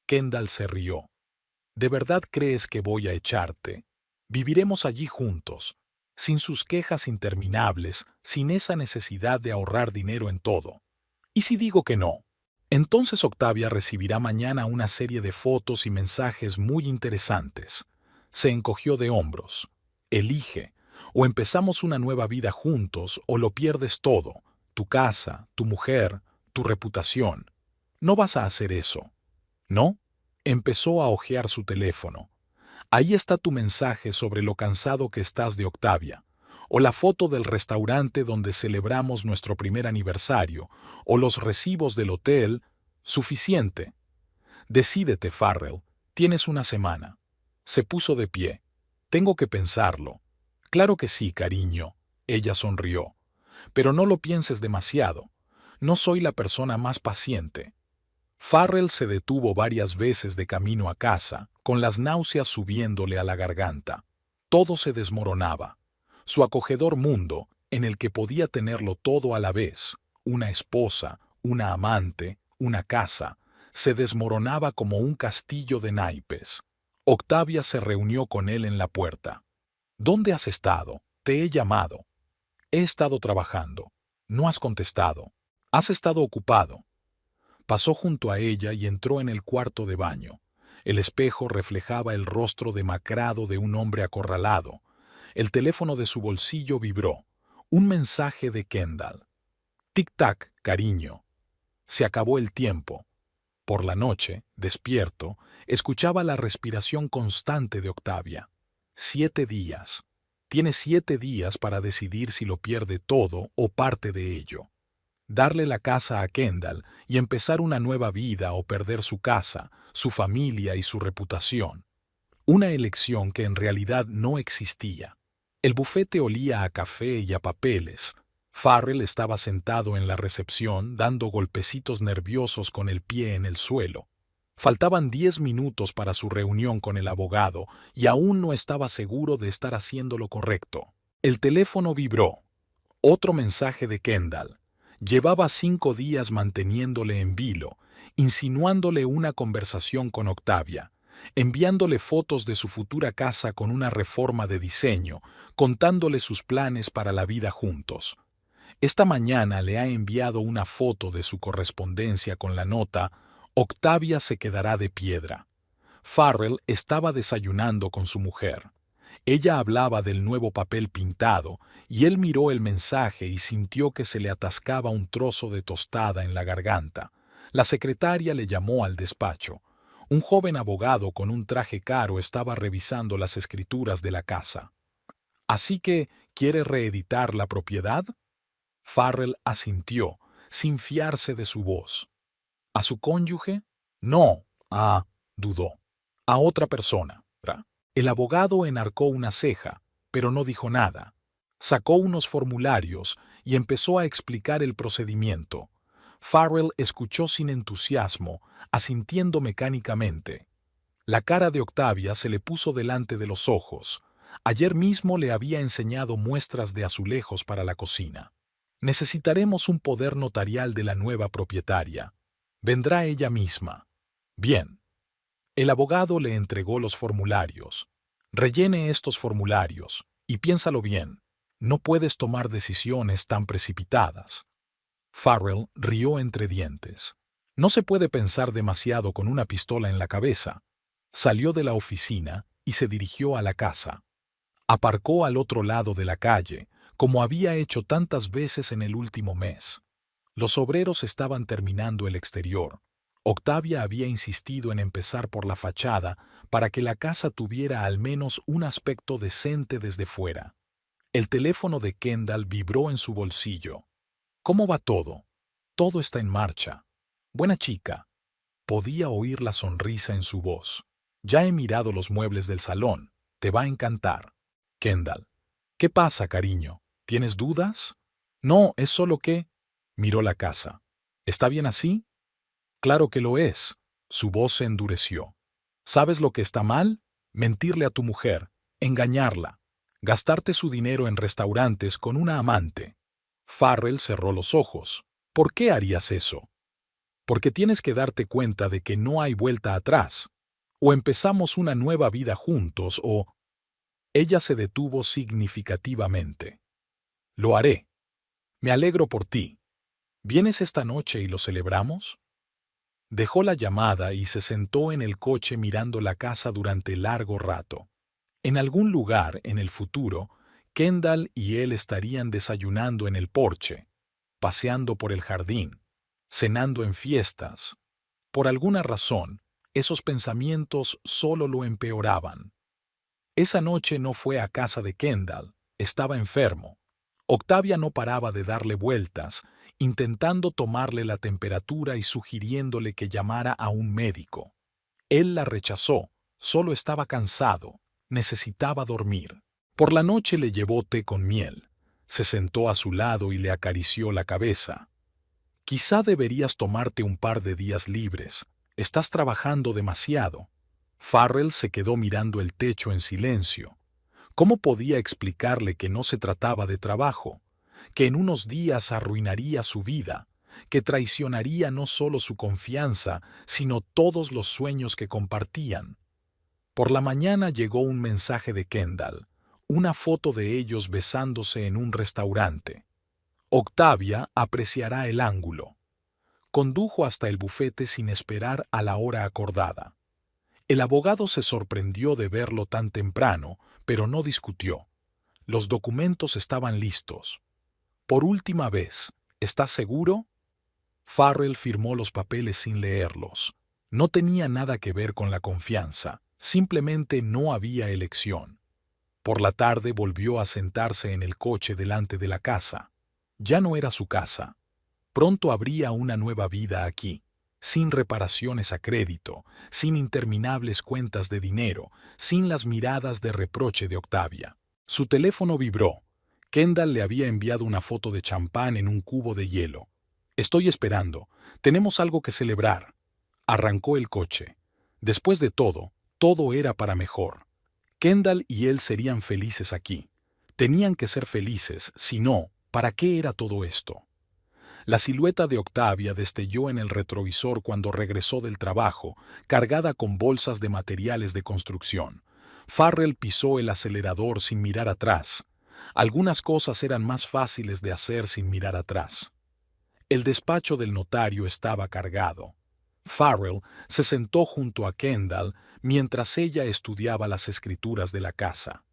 Kendall se rió. ¿De verdad crees que voy a echarte? Viviremos allí juntos, sin sus quejas interminables, sin esa necesidad de ahorrar dinero en todo. ¿Y si digo que no? Entonces Octavia recibirá mañana una serie de fotos y mensajes muy interesantes. Se encogió de hombros. Elige, o empezamos una nueva vida juntos o lo pierdes todo, tu casa, tu mujer, tu reputación. No vas a hacer eso. ¿No? Empezó a hojear su teléfono. Ahí está tu mensaje sobre lo cansado que estás de Octavia, o la foto del restaurante donde celebramos nuestro primer aniversario, o los recibos del hotel. Suficiente. Decídete, Farrell. Tienes una semana. Se puso de pie. Tengo que pensarlo. Claro que sí, cariño. Ella sonrió. Pero no lo pienses demasiado. No soy la persona más paciente. Farrell se detuvo varias veces de camino a casa, con las náuseas subiéndole a la garganta. Todo se desmoronaba. Su acogedor mundo, en el que podía tenerlo todo a la vez, una esposa, una amante, una casa, se desmoronaba como un castillo de naipes. Octavia se reunió con él en la puerta. ¿Dónde has estado? Te he llamado. He estado trabajando. No has contestado. Has estado ocupado. Pasó junto a ella y entró en el cuarto de baño. El espejo reflejaba el rostro demacrado de un hombre acorralado. El teléfono de su bolsillo vibró. Un mensaje de Kendall. Tic-tac, cariño. Se acabó el tiempo. Por la noche, despierto, escuchaba la respiración constante de Octavia. 7 días. Tiene 7 días para decidir si lo pierde todo o parte de ello. Darle la casa a Kendall y empezar una nueva vida o perder su casa, su familia y su reputación. Una elección que en realidad no existía. El bufete olía a café y a papeles. Farrell estaba sentado en la recepción dando golpecitos nerviosos con el pie en el suelo. Faltaban 10 minutos para su reunión con el abogado y aún no estaba seguro de estar haciendo lo correcto. El teléfono vibró. Otro mensaje de Kendall. Llevaba 5 días manteniéndole en vilo, insinuándole una conversación con Octavia, enviándole fotos de su futura casa con una reforma de diseño, contándole sus planes para la vida juntos. Esta mañana le ha enviado una foto de su correspondencia con la nota «Octavia se quedará de piedra». Farrell estaba desayunando con su mujer. Ella hablaba del nuevo papel pintado, y él miró el mensaje y sintió que se le atascaba un trozo de tostada en la garganta. La secretaria le llamó al despacho. Un joven abogado con un traje caro estaba revisando las escrituras de la casa. «¿Así que quiere reeditar la propiedad?» Farrell asintió, sin fiarse de su voz. ¿A su cónyuge? No. Dudó. A otra persona. El abogado enarcó una ceja, pero no dijo nada. Sacó unos formularios y empezó a explicar el procedimiento. Farrell escuchó sin entusiasmo, asintiendo mecánicamente. La cara de Octavia se le puso delante de los ojos. Ayer mismo le había enseñado muestras de azulejos para la cocina. Necesitaremos un poder notarial de la nueva propietaria. Vendrá ella misma. Bien. El abogado le entregó los formularios. Rellene estos formularios, y piénsalo bien. No puedes tomar decisiones tan precipitadas. Farrell rió entre dientes. No se puede pensar demasiado con una pistola en la cabeza. Salió de la oficina y se dirigió a la casa. Aparcó al otro lado de la calle, como había hecho tantas veces en el último mes. Los obreros estaban terminando el exterior. Octavia había insistido en empezar por la fachada para que la casa tuviera al menos un aspecto decente desde fuera. El teléfono de Kendall vibró en su bolsillo. ¿Cómo va todo? Todo está en marcha. Buena chica. Podía oír la sonrisa en su voz. Ya he mirado los muebles del salón. Te va a encantar. Kendall. ¿Qué pasa, cariño? ¿Tienes dudas? No, es solo que... Miró la casa. ¿Está bien así? Claro que lo es. Su voz se endureció. ¿Sabes lo que está mal? Mentirle a tu mujer, engañarla, gastarte su dinero en restaurantes con una amante. Farrell cerró los ojos. ¿Por qué harías eso? Porque tienes que darte cuenta de que no hay vuelta atrás. O empezamos una nueva vida juntos o... Ella se detuvo significativamente. Lo haré. Me alegro por ti. ¿Vienes esta noche y lo celebramos? Dejó la llamada y se sentó en el coche mirando la casa durante largo rato. En algún lugar, en el futuro, Kendall y él estarían desayunando en el porche, paseando por el jardín, cenando en fiestas. Por alguna razón, esos pensamientos solo lo empeoraban. Esa noche no fue a casa de Kendall, estaba enfermo. Octavia no paraba de darle vueltas, intentando tomarle la temperatura y sugiriéndole que llamara a un médico. Él la rechazó, solo estaba cansado, necesitaba dormir. Por la noche le llevó té con miel. Se sentó a su lado y le acarició la cabeza. Quizá deberías tomarte un par de días libres. Estás trabajando demasiado. Farrell se quedó mirando el techo en silencio. ¿Cómo podía explicarle que no se trataba de trabajo? Que en unos días arruinaría su vida, que traicionaría no solo su confianza, sino todos los sueños que compartían. Por la mañana llegó un mensaje de Kendall, una foto de ellos besándose en un restaurante. Octavia apreciará el ángulo. Condujo hasta el bufete sin esperar a la hora acordada. El abogado se sorprendió de verlo tan temprano, pero no discutió. Los documentos estaban listos. Por última vez, ¿estás seguro? Farrell firmó los papeles sin leerlos. No tenía nada que ver con la confianza, simplemente no había elección. Por la tarde volvió a sentarse en el coche delante de la casa. Ya no era su casa. Pronto habría una nueva vida aquí, sin reparaciones a crédito, sin interminables cuentas de dinero, sin las miradas de reproche de Octavia. Su teléfono vibró. Kendall le había enviado una foto de champán en un cubo de hielo. Estoy esperando. Tenemos algo que celebrar. Arrancó el coche. Después de todo, todo era para mejor. Kendall y él serían felices aquí. Tenían que ser felices, si no, ¿para qué era todo esto? La silueta de Octavia destelló en el retrovisor cuando regresó del trabajo, cargada con bolsas de materiales de construcción. Farrell pisó el acelerador sin mirar atrás. Algunas cosas eran más fáciles de hacer sin mirar atrás. El despacho del notario estaba cargado. Farrell se sentó junto a Kendall mientras ella estudiaba las escrituras de la casa.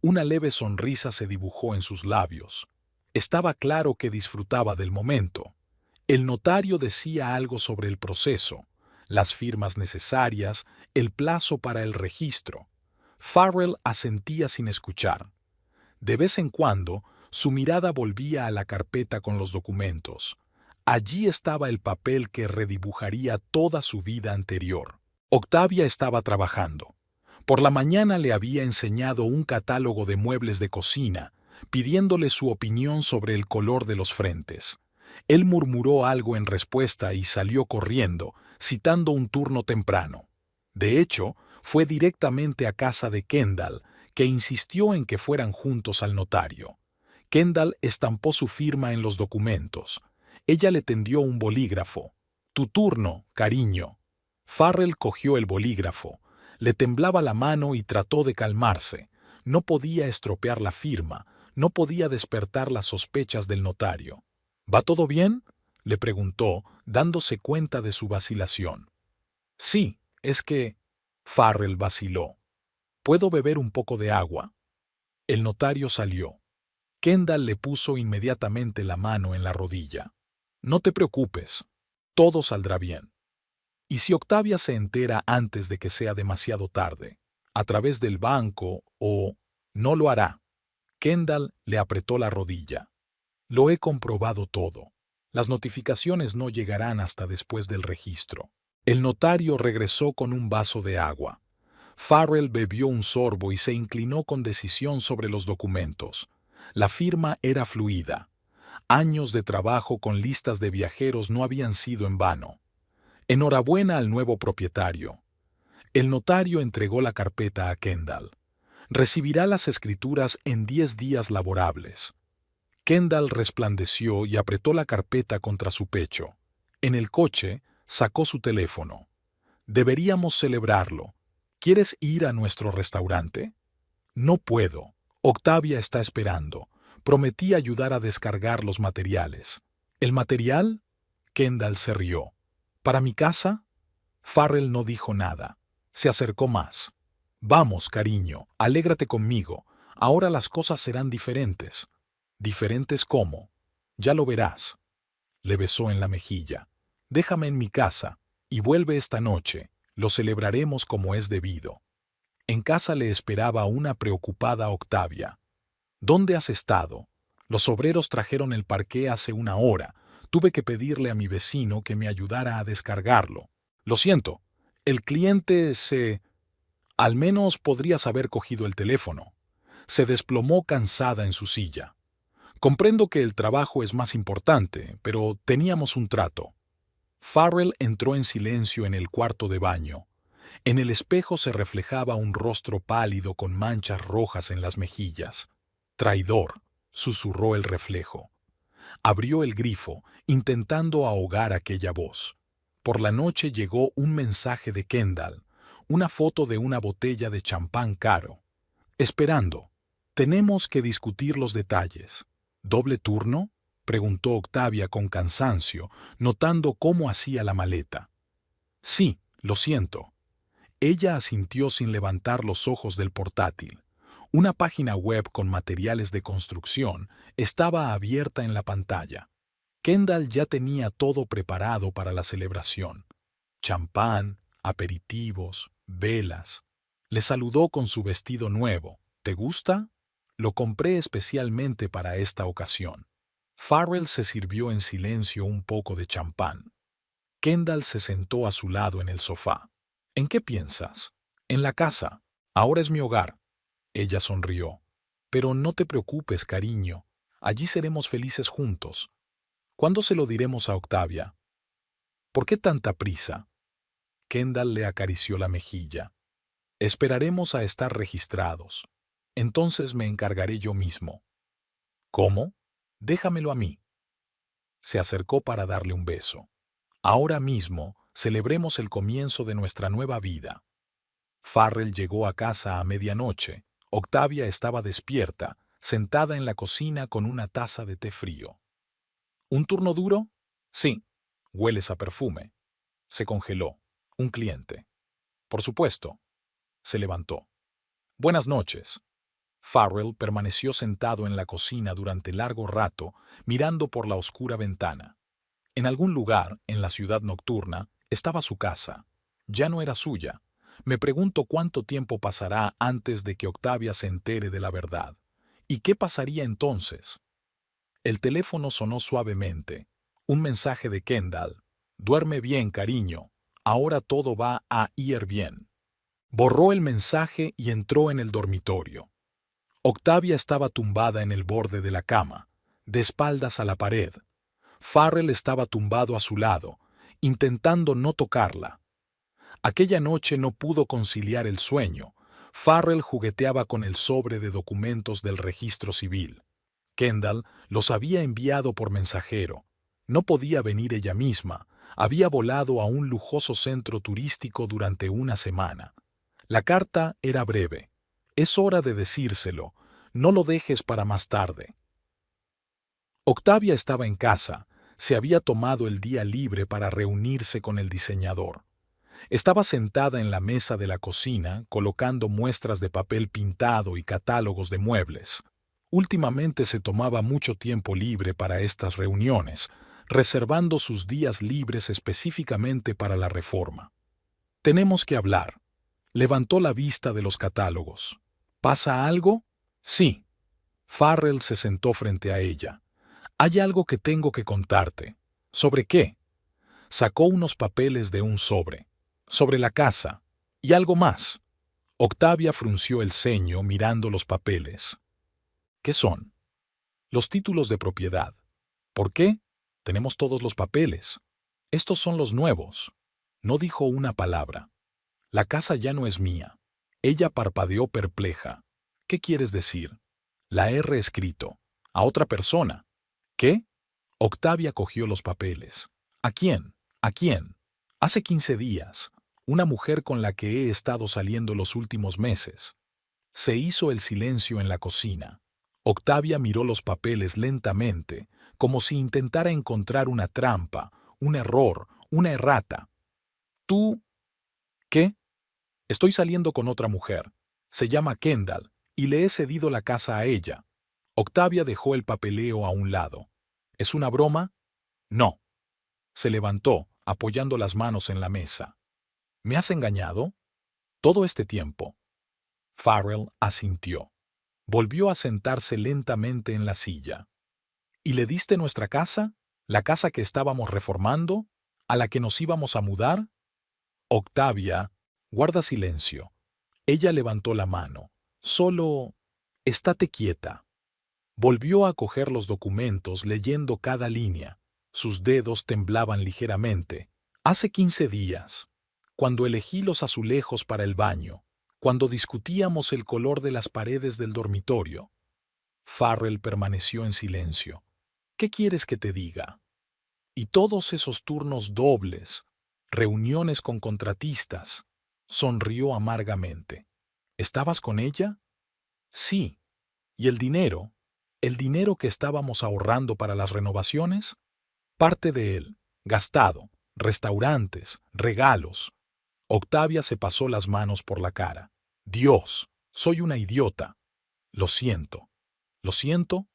Una leve sonrisa se dibujó en sus labios. Estaba claro que disfrutaba del momento. El notario decía algo sobre el proceso, las firmas necesarias, el plazo para el registro. Farrell asentía sin escuchar. De vez en cuando, su mirada volvía a la carpeta con los documentos. Allí estaba el papel que redibujaría toda su vida anterior. Octavia estaba trabajando. Por la mañana le había enseñado un catálogo de muebles de cocina, pidiéndole su opinión sobre el color de los frentes. Él murmuró algo en respuesta y salió corriendo, citando un turno temprano. De hecho, fue directamente a casa de Kendall, que insistió en que fueran juntos al notario. Kendall estampó su firma en los documentos. Ella le tendió un bolígrafo. «Tu turno, cariño». Farrell cogió el bolígrafo. Le temblaba la mano y trató de calmarse. No podía estropear la firma, no podía despertar las sospechas del notario. «¿Va todo bien?», le preguntó, dándose cuenta de su vacilación. «Sí, es que…». Farrell vaciló. «¿Puedo beber un poco de agua?». El notario salió. Kendall le puso inmediatamente la mano en la rodilla. «No te preocupes, todo saldrá bien. ¿Y si Octavia se entera antes de que sea demasiado tarde? A través del banco o…». «No lo hará». Kendall le apretó la rodilla. «Lo he comprobado todo. Las notificaciones no llegarán hasta después del registro». El notario regresó con un vaso de agua. Farrell bebió un sorbo y se inclinó con decisión sobre los documentos. La firma era fluida. Años de trabajo con listas de viajeros no habían sido en vano. «Enhorabuena al nuevo propietario». El notario entregó la carpeta a Kendall. «Recibirá las escrituras en 10 días laborables». Kendall resplandeció y apretó la carpeta contra su pecho. En el coche, sacó su teléfono. «Deberíamos celebrarlo. ¿Quieres ir a nuestro restaurante?». «No puedo. Octavia está esperando. Prometí ayudar a descargar los materiales». «¿El material?». Kendall se rió. «¿Para mi casa?». Farrell no dijo nada. Se acercó más. «Vamos, cariño, alégrate conmigo. Ahora las cosas serán diferentes». «¿Diferentes cómo?». «Ya lo verás». Le besó en la mejilla. «Déjame en mi casa y vuelve esta noche. Lo celebraremos como es debido». En casa le esperaba una preocupada Octavia. «¿Dónde has estado?». «Los obreros trajeron el parqué hace una hora. Tuve que pedirle a mi vecino que me ayudara a descargarlo». «Lo siento. El cliente se…». «Al menos podrías haber cogido el teléfono». Se desplomó cansada en su silla. «Comprendo que el trabajo es más importante, pero teníamos un trato». Farrell entró en silencio en el cuarto de baño. En el espejo se reflejaba un rostro pálido con manchas rojas en las mejillas. «Traidor», susurró el reflejo. Abrió el grifo, intentando ahogar aquella voz. Por la noche llegó un mensaje de Kendall, una foto de una botella de champán caro. «Esperando. Tenemos que discutir los detalles». «¿Doble turno?», preguntó Octavia con cansancio, notando cómo hacía la maleta. «Sí, lo siento». Ella asintió sin levantar los ojos del portátil. Una página web con materiales de construcción estaba abierta en la pantalla. Kendall ya tenía todo preparado para la celebración. Champán, aperitivos, velas. Le saludó con su vestido nuevo. «¿Te gusta?». «Lo compré especialmente para esta ocasión». Farrell se sirvió en silencio un poco de champán. Kendall se sentó a su lado en el sofá. «¿En qué piensas?». «En la casa. Ahora es mi hogar». Ella sonrió. «Pero no te preocupes, cariño. Allí seremos felices juntos». «¿Cuándo se lo diremos a Octavia?». «¿Por qué tanta prisa?». Kendall le acarició la mejilla. «Esperaremos a estar registrados. Entonces me encargaré yo mismo». «¿Cómo?». «Déjamelo a mí». Se acercó para darle un beso. «Ahora mismo celebremos el comienzo de nuestra nueva vida». Farrell llegó a casa a medianoche. Octavia estaba despierta, sentada en la cocina con una taza de té frío. «¿Un turno duro?». «Sí». «Hueles a perfume». Se congeló. «Un cliente». «Por supuesto». Se levantó. «Buenas noches». Farrell permaneció sentado en la cocina durante largo rato, mirando por la oscura ventana. En algún lugar, en la ciudad nocturna, estaba su casa. Ya no era suya. Me pregunto cuánto tiempo pasará antes de que Octavia se entere de la verdad. ¿Y qué pasaría entonces? El teléfono sonó suavemente. Un mensaje de Kendall. «Duerme bien, cariño. Ahora todo va a ir bien». Borró el mensaje y entró en el dormitorio. Octavia estaba tumbada en el borde de la cama, de espaldas a la pared. Farrell estaba tumbado a su lado, intentando no tocarla. Aquella noche no pudo conciliar el sueño. Farrell jugueteaba con el sobre de documentos del registro civil. Kendall los había enviado por mensajero. No podía venir ella misma. Había volado a un lujoso centro turístico durante una semana. La carta era breve. Es hora de decírselo. No lo dejes para más tarde. Octavia estaba en casa. Se había tomado el día libre para reunirse con el diseñador. Estaba sentada en la mesa de la cocina, colocando muestras de papel pintado y catálogos de muebles. Últimamente se tomaba mucho tiempo libre para estas reuniones, reservando sus días libres específicamente para la reforma. Tenemos que hablar. Levantó la vista de los catálogos. ¿Pasa algo? Sí. Farrell se sentó frente a ella. Hay algo que tengo que contarte. ¿Sobre qué? Sacó unos papeles de un sobre. Sobre la casa. Y algo más. Octavia frunció el ceño mirando los papeles. ¿Qué son? Los títulos de propiedad. ¿Por qué? Tenemos todos los papeles. Estos son los nuevos. No dijo una palabra. La casa ya no es mía. Ella parpadeó perpleja. ¿Qué quieres decir? La he reescrito. A otra persona. ¿Qué? Octavia cogió los papeles. ¿A quién? ¿A quién? Hace 15 días. Una mujer con la que he estado saliendo los últimos meses. Se hizo el silencio en la cocina. Octavia miró los papeles lentamente, como si intentara encontrar una trampa, un error, una errata. ¿Tú? ¿Qué? Estoy saliendo con otra mujer. Se llama Kendall, y le he cedido la casa a ella. Octavia dejó el papeleo a un lado. ¿Es una broma? No. Se levantó, apoyando las manos en la mesa. ¿Me has engañado? Todo este tiempo. Farrell asintió. Volvió a sentarse lentamente en la silla. ¿Y le diste nuestra casa? ¿La casa que estábamos reformando? ¿A la que nos íbamos a mudar? Octavia, guarda silencio. Ella levantó la mano. Solo, estate quieta. Volvió a coger los documentos leyendo cada línea. Sus dedos temblaban ligeramente. Hace 15 días, cuando elegí los azulejos para el baño, cuando discutíamos el color de las paredes del dormitorio. Farrell permaneció en silencio. ¿Qué quieres que te diga? Y todos esos turnos dobles, reuniones con contratistas. Sonrió amargamente. ¿Estabas con ella? Sí. ¿Y el dinero? ¿El dinero que estábamos ahorrando para las renovaciones? Parte de él, gastado, restaurantes, regalos. Octavia se pasó las manos por la cara. Dios, soy una idiota. Lo siento. ¿Lo siento?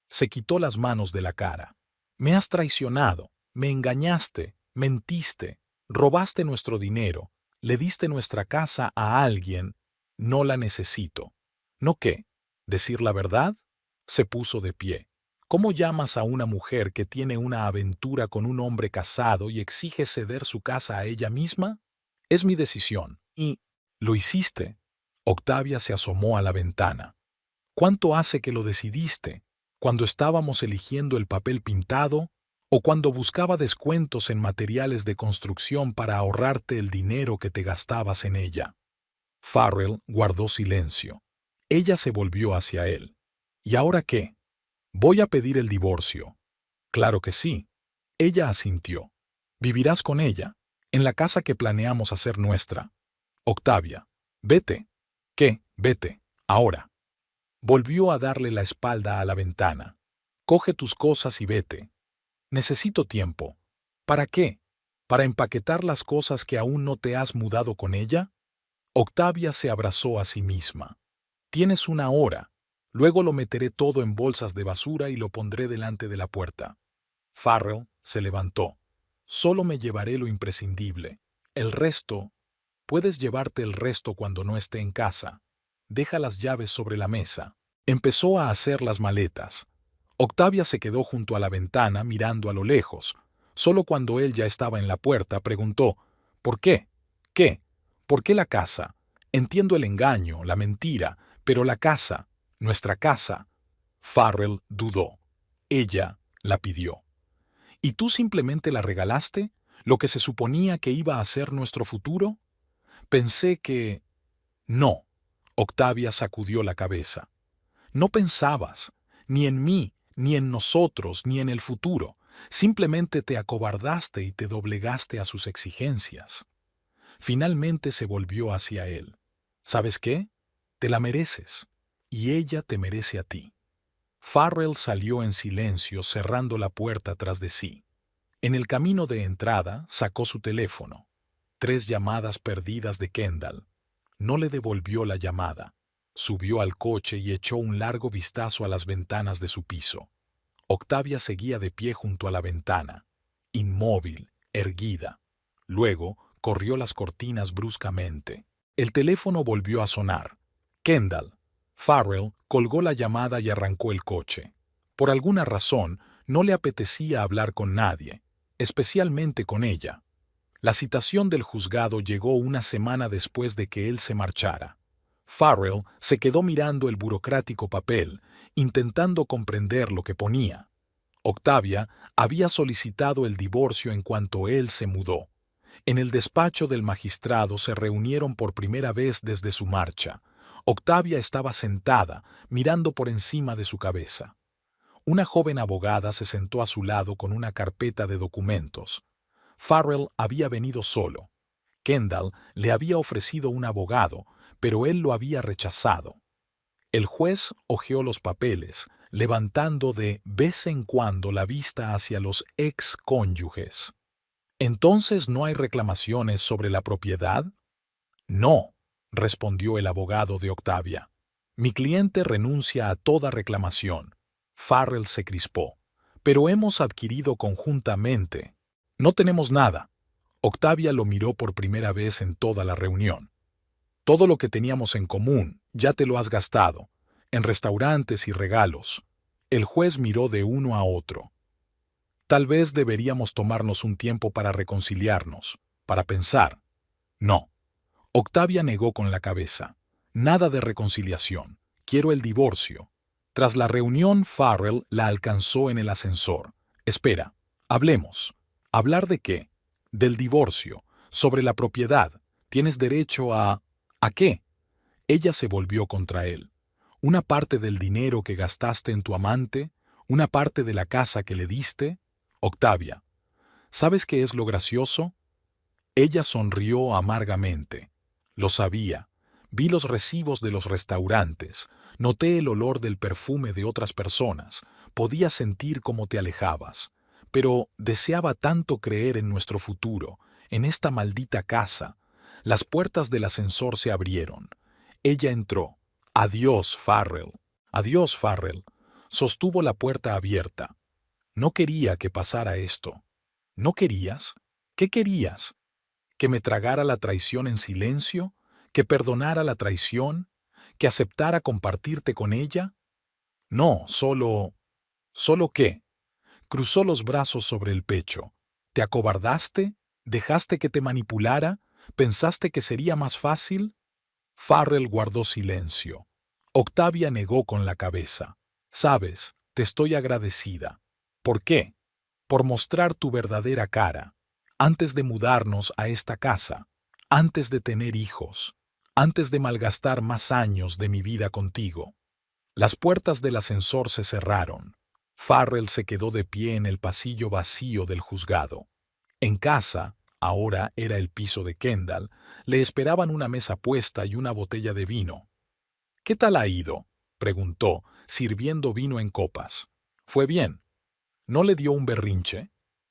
Se quitó las manos de la cara. Me has traicionado, me engañaste, mentiste, robaste nuestro dinero, le diste nuestra casa a alguien. No la necesito. ¿No qué? ¿Decir la verdad? Se puso de pie. ¿Cómo llamas a una mujer que tiene una aventura con un hombre casado y exige ceder su casa a ella misma? Es mi decisión. Y ¿lo hiciste? Octavia se asomó a la ventana. ¿Cuánto hace que lo decidiste? ¿Cuando estábamos eligiendo el papel pintado? ¿O cuando buscaba descuentos en materiales de construcción para ahorrarte el dinero que te gastabas en ella? Farrell guardó silencio. Ella se volvió hacia él. ¿Y ahora qué? Voy a pedir el divorcio. Claro que sí. Ella asintió. ¿Vivirás con ella? En la casa que planeamos hacer nuestra. Octavia. Vete. ¿Qué? Vete. Ahora. Volvió a darle la espalda a la ventana. Coge tus cosas y vete. Necesito tiempo. ¿Para qué? ¿Para empaquetar las cosas que aún no te has mudado con ella? Octavia se abrazó a sí misma. Tienes una hora. Luego lo meteré todo en bolsas de basura y lo pondré delante de la puerta. Farrell se levantó. Solo me llevaré lo imprescindible. El resto, puedes llevarte el resto cuando no esté en casa. Deja las llaves sobre la mesa. Empezó a hacer las maletas. Octavia se quedó junto a la ventana mirando a lo lejos. Solo cuando él ya estaba en la puerta preguntó, ¿por qué? ¿Qué? ¿Por qué la casa? Entiendo el engaño, la mentira, pero la casa, nuestra casa. Farrell dudó. Ella la pidió. ¿Y tú simplemente la regalaste? ¿Lo que se suponía que iba a ser nuestro futuro? Pensé que... No. Octavia sacudió la cabeza. No pensabas, ni en mí, ni en nosotros, ni en el futuro. Simplemente te acobardaste y te doblegaste a sus exigencias. Finalmente se volvió hacia él. ¿Sabes qué? Te la mereces. Y ella te merece a ti. Farrell salió en silencio, cerrando la puerta tras de sí. En el camino de entrada sacó su teléfono. 3 llamadas perdidas de Kendall. No le devolvió la llamada. Subió al coche y echó un largo vistazo a las ventanas de su piso. Octavia seguía de pie junto a la ventana, inmóvil, erguida. Luego corrió las cortinas bruscamente. El teléfono volvió a sonar. Kendall. Farrell colgó la llamada y arrancó el coche. Por alguna razón, no le apetecía hablar con nadie, especialmente con ella. La citación del juzgado llegó una semana después de que él se marchara. Farrell se quedó mirando el burocrático papel, intentando comprender lo que ponía. Octavia había solicitado el divorcio en cuanto él se mudó. En el despacho del magistrado se reunieron por primera vez desde su marcha. Octavia estaba sentada, mirando por encima de su cabeza. Una joven abogada se sentó a su lado con una carpeta de documentos. Farrell había venido solo. Kendall le había ofrecido un abogado, pero él lo había rechazado. El juez hojeó los papeles, levantando de vez en cuando la vista hacia los ex cónyuges. ¿Entonces no hay reclamaciones sobre la propiedad? No, respondió el abogado de Octavia. Mi cliente renuncia a toda reclamación. Farrell se crispó. Pero hemos adquirido conjuntamente. No tenemos nada. Octavia lo miró por primera vez en toda la reunión. Todo lo que teníamos en común, ya te lo has gastado, en restaurantes y regalos. El juez miró de uno a otro. Tal vez deberíamos tomarnos un tiempo para reconciliarnos, para pensar. No. Octavia negó con la cabeza. Nada de reconciliación. Quiero el divorcio. Tras la reunión, Farrell la alcanzó en el ascensor. Espera, hablemos. ¿Hablar de qué? Del divorcio, sobre la propiedad. Tienes derecho a... ¿A qué? Ella se volvió contra él. Una parte del dinero que gastaste en tu amante, una parte de la casa que le diste. Octavia, ¿sabes qué es lo gracioso? Ella sonrió amargamente. Lo sabía. Vi los recibos de los restaurantes, noté el olor del perfume de otras personas, podía sentir cómo te alejabas. Pero deseaba tanto creer en nuestro futuro, en esta maldita casa. Las puertas del ascensor se abrieron. Ella entró. Adiós, Farrell. Adiós, Farrell. Sostuvo la puerta abierta. No quería que pasara esto. ¿No querías? ¿Qué querías? ¿Que me tragara la traición en silencio? ¿Que perdonara la traición? ¿Que aceptara compartirte con ella? No, solo... ¿Solo qué? Cruzó los brazos sobre el pecho. ¿Te acobardaste? ¿Dejaste que te manipulara? ¿Pensaste que sería más fácil? Farrell guardó silencio. Octavia negó con la cabeza. Sabes, te estoy agradecida. ¿Por qué? Por mostrar tu verdadera cara. Antes de mudarnos a esta casa, antes de tener hijos, antes de malgastar más años de mi vida contigo. Las puertas del ascensor se cerraron. Farrell se quedó de pie en el pasillo vacío del juzgado. En casa, ahora era el piso de Kendall, le esperaban una mesa puesta y una botella de vino. ¿Qué tal ha ido?, preguntó, sirviendo vino en copas. ¿Fue bien? ¿No le dio un berrinche?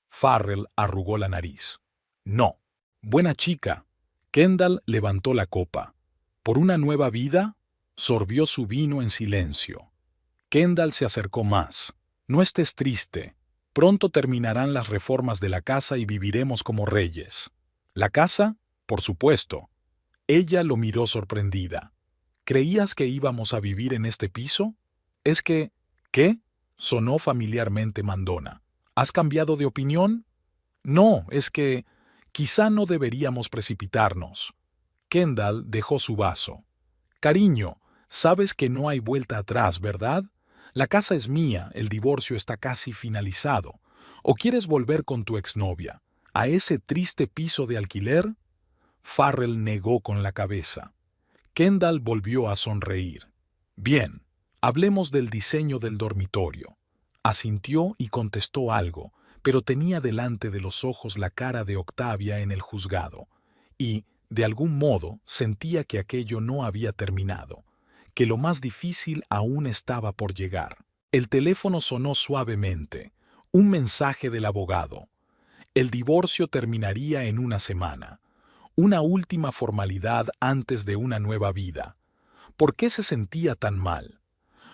Farrell arrugó la nariz. No. Buena chica. Kendall levantó la copa. ¿Por una nueva vida? Sorbió su vino en silencio. Kendall se acercó más. No estés triste. Pronto terminarán las reformas de la casa y viviremos como reyes. ¿La casa? Por supuesto. Ella lo miró sorprendida. ¿Creías que íbamos a vivir en este piso? Es que... ¿Qué? Sonó familiarmente mandona. ¿Has cambiado de opinión? No, es que... Quizá no deberíamos precipitarnos. Kendall dejó su vaso. Cariño, sabes que no hay vuelta atrás, ¿verdad? La casa es mía, el divorcio está casi finalizado. ¿O quieres volver con tu exnovia a ese triste piso de alquiler? Farrell negó con la cabeza. Kendall volvió a sonreír. Bien, hablemos del diseño del dormitorio. Asintió y contestó algo, pero tenía delante de los ojos la cara de Octavia en el juzgado, y, de algún modo, sentía que aquello no había terminado, que lo más difícil aún estaba por llegar. El teléfono sonó suavemente, un mensaje del abogado. El divorcio terminaría en una semana. Una última formalidad antes de una nueva vida. ¿Por qué se sentía tan mal?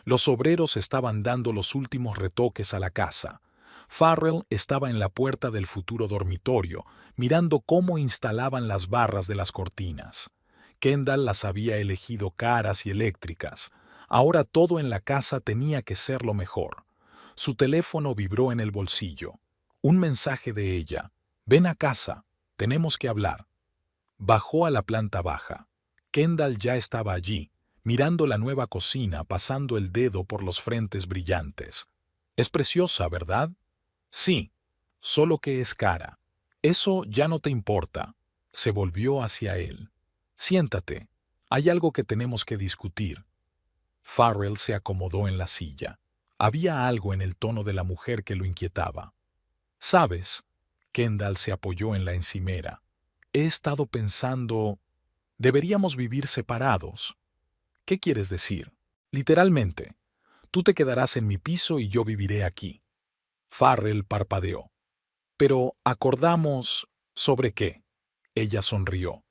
Los obreros estaban dando los últimos retoques a la casa. Farrell estaba en la puerta del futuro dormitorio, mirando cómo instalaban las barras de las cortinas. Kendall las había elegido caras y eléctricas. Ahora todo en la casa tenía que ser lo mejor. Su teléfono vibró en el bolsillo. Un mensaje de ella. «Ven a casa, tenemos que hablar». Bajó a la planta baja. Kendall ya estaba allí, mirando la nueva cocina, pasando el dedo por los frentes brillantes. «Es preciosa, ¿verdad?» «Sí, solo que es cara. Eso ya no te importa». Se volvió hacia él. «Siéntate. Hay algo que tenemos que discutir». Farrell se acomodó en la silla. Había algo en el tono de la mujer que lo inquietaba. «¿Sabes?» Kendall se apoyó en la encimera. «He estado pensando... Deberíamos vivir separados». «¿Qué quieres decir?» «Literalmente. Tú te quedarás en mi piso y yo viviré aquí». Farrell parpadeó. «Pero acordamos... ¿sobre qué?» Ella sonrió.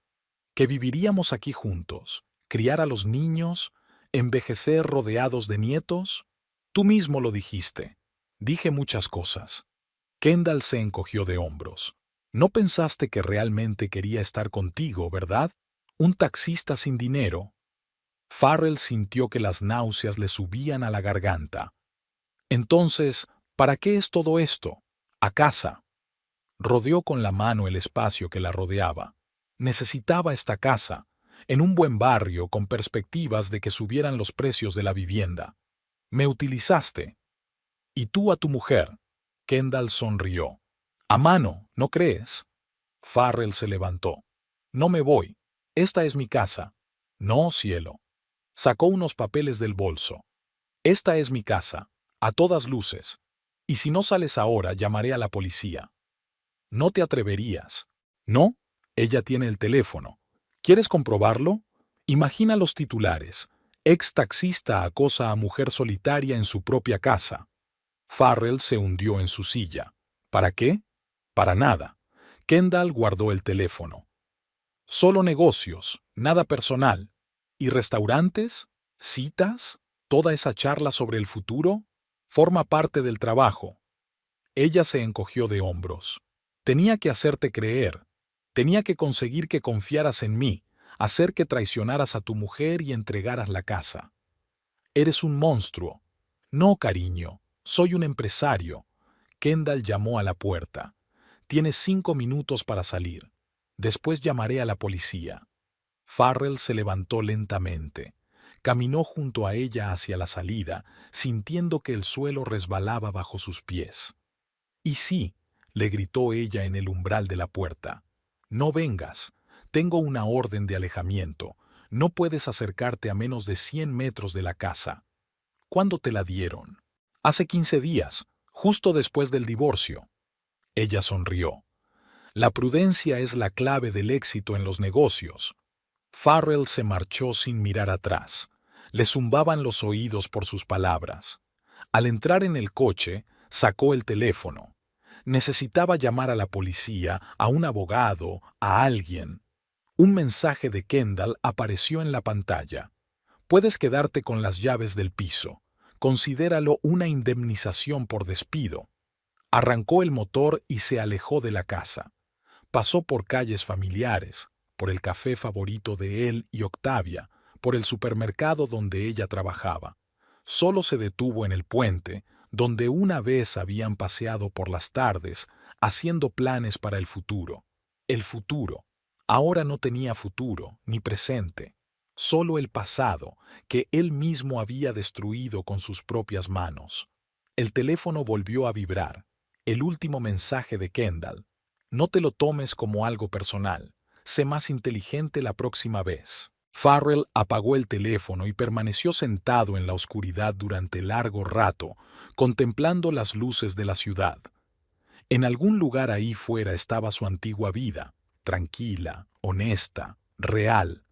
«Que viviríamos aquí juntos, criar a los niños, envejecer rodeados de nietos». «Tú mismo lo dijiste». «Dije muchas cosas». Kendall se encogió de hombros. «No pensaste que realmente quería estar contigo, ¿verdad? Un taxista sin dinero». Farrell sintió que las náuseas le subían a la garganta. «Entonces, ¿para qué es todo esto? A casa». Rodeó con la mano el espacio que la rodeaba. Necesitaba esta casa, en un buen barrio con perspectivas de que subieran los precios de la vivienda. «Me utilizaste». «Y tú a tu mujer». Kendall sonrió. «A mano, ¿no crees?» Farrell se levantó. «No me voy. Esta es mi casa». «No, cielo». Sacó unos papeles del bolso. «Esta es mi casa, a todas luces. Y si no sales ahora, llamaré a la policía». «No te atreverías». «No, ella tiene el teléfono. ¿Quieres comprobarlo? Imagina los titulares. Ex taxista acosa a mujer solitaria en su propia casa». Farrell se hundió en su silla. ¿Para qué? Para nada. Kendall guardó el teléfono. «Solo negocios, nada personal. ¿Y restaurantes? ¿Citas? ¿Toda esa charla sobre el futuro? Forma parte del trabajo». Ella se encogió de hombros. «Tenía que hacerte creer. Tenía que conseguir que confiaras en mí, hacer que traicionaras a tu mujer y entregaras la casa». «Eres un monstruo». «No, cariño. Soy un empresario». Kendall llamó a la puerta. «Tienes 5 minutos para salir. Después llamaré a la policía». Farrell se levantó lentamente. Caminó junto a ella hacia la salida, sintiendo que el suelo resbalaba bajo sus pies. «Y sí», le gritó ella en el umbral de la puerta. «No vengas. Tengo una orden de alejamiento. No puedes acercarte a menos de 100 metros de la casa». «¿Cuándo te la dieron?» «Hace 15 días, justo después del divorcio». Ella sonrió. «La prudencia es la clave del éxito en los negocios». Farrell se marchó sin mirar atrás. Le zumbaban los oídos por sus palabras. Al entrar en el coche, sacó el teléfono. Necesitaba llamar a la policía, a un abogado, a alguien. Un mensaje de Kendall apareció en la pantalla. «Puedes quedarte con las llaves del piso. Considéralo una indemnización por despido». Arrancó el motor y se alejó de la casa. Pasó por calles familiares, por el café favorito de él y Octavia, por el supermercado donde ella trabajaba. Solo se detuvo en el puente, donde una vez habían paseado por las tardes, haciendo planes para el futuro. El futuro. Ahora no tenía futuro, ni presente. Solo el pasado, que él mismo había destruido con sus propias manos. El teléfono volvió a vibrar. El último mensaje de Kendall. «No te lo tomes como algo personal. sé más inteligente la próxima vez. Farrell apagó el teléfono y permaneció sentado en la oscuridad durante largo rato, contemplando las luces de la ciudad. En algún lugar ahí fuera estaba su antigua vida, tranquila, honesta, real.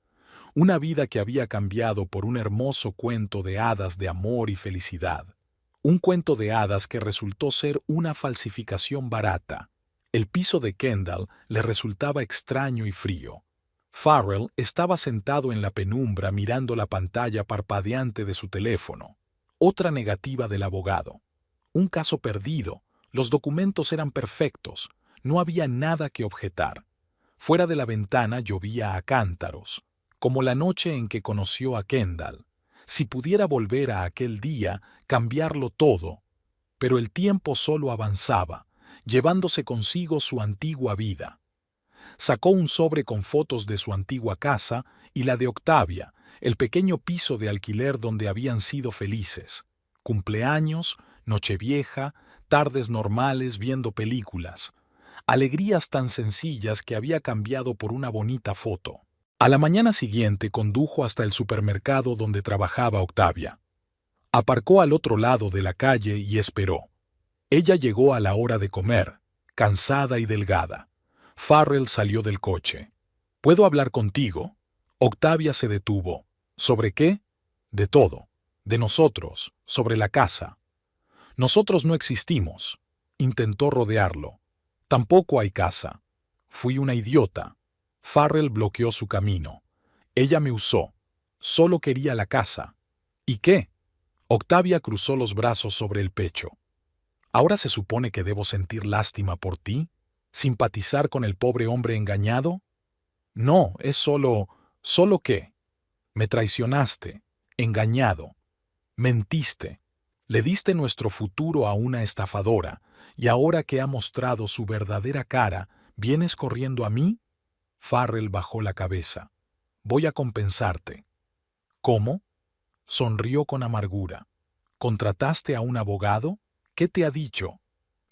Una vida que había cambiado por un hermoso cuento de hadas de amor y felicidad. Un cuento de hadas que resultó ser una falsificación barata. El piso de Kendall le resultaba extraño y frío. Farrell estaba sentado en la penumbra mirando la pantalla parpadeante de su teléfono. Otra negativa del abogado. Un caso perdido. Los documentos eran perfectos. No había nada que objetar. Fuera de la ventana llovía a cántaros, como la noche en que conoció a Kendall. Si pudiera volver a aquel día, cambiarlo todo. Pero el tiempo solo avanzaba, llevándose consigo su antigua vida. Sacó un sobre con fotos de su antigua casa y la de Octavia, el pequeño piso de alquiler donde habían sido felices. Cumpleaños, Nochevieja, tardes normales viendo películas. Alegrías tan sencillas que había cambiado por una bonita foto. A la mañana siguiente condujo hasta el supermercado donde trabajaba Octavia. Aparcó al otro lado de la calle y esperó. Ella llegó a la hora de comer, cansada y delgada. Farrell salió del coche. ¿Puedo hablar contigo? Octavia se detuvo. ¿Sobre qué? De todo. De nosotros, sobre la casa. Nosotros no existimos. Intentó rodearlo. Tampoco hay casa. Fui una idiota. Farrell bloqueó su camino. Ella me usó. Solo quería la casa. ¿Y qué? Octavia cruzó los brazos sobre el pecho. ¿Ahora se supone que debo sentir lástima por ti? ¿Simpatizar con el pobre hombre engañado? No, es solo... ¿Solo qué? Me traicionaste, engañado. Mentiste. Le diste nuestro futuro a una estafadora, y ahora que ha mostrado su verdadera cara, ¿vienes corriendo a mí? Farrell bajó la cabeza. Voy a compensarte. ¿Cómo? Sonrió con amargura. ¿Contrataste a un abogado? ¿Qué te ha dicho?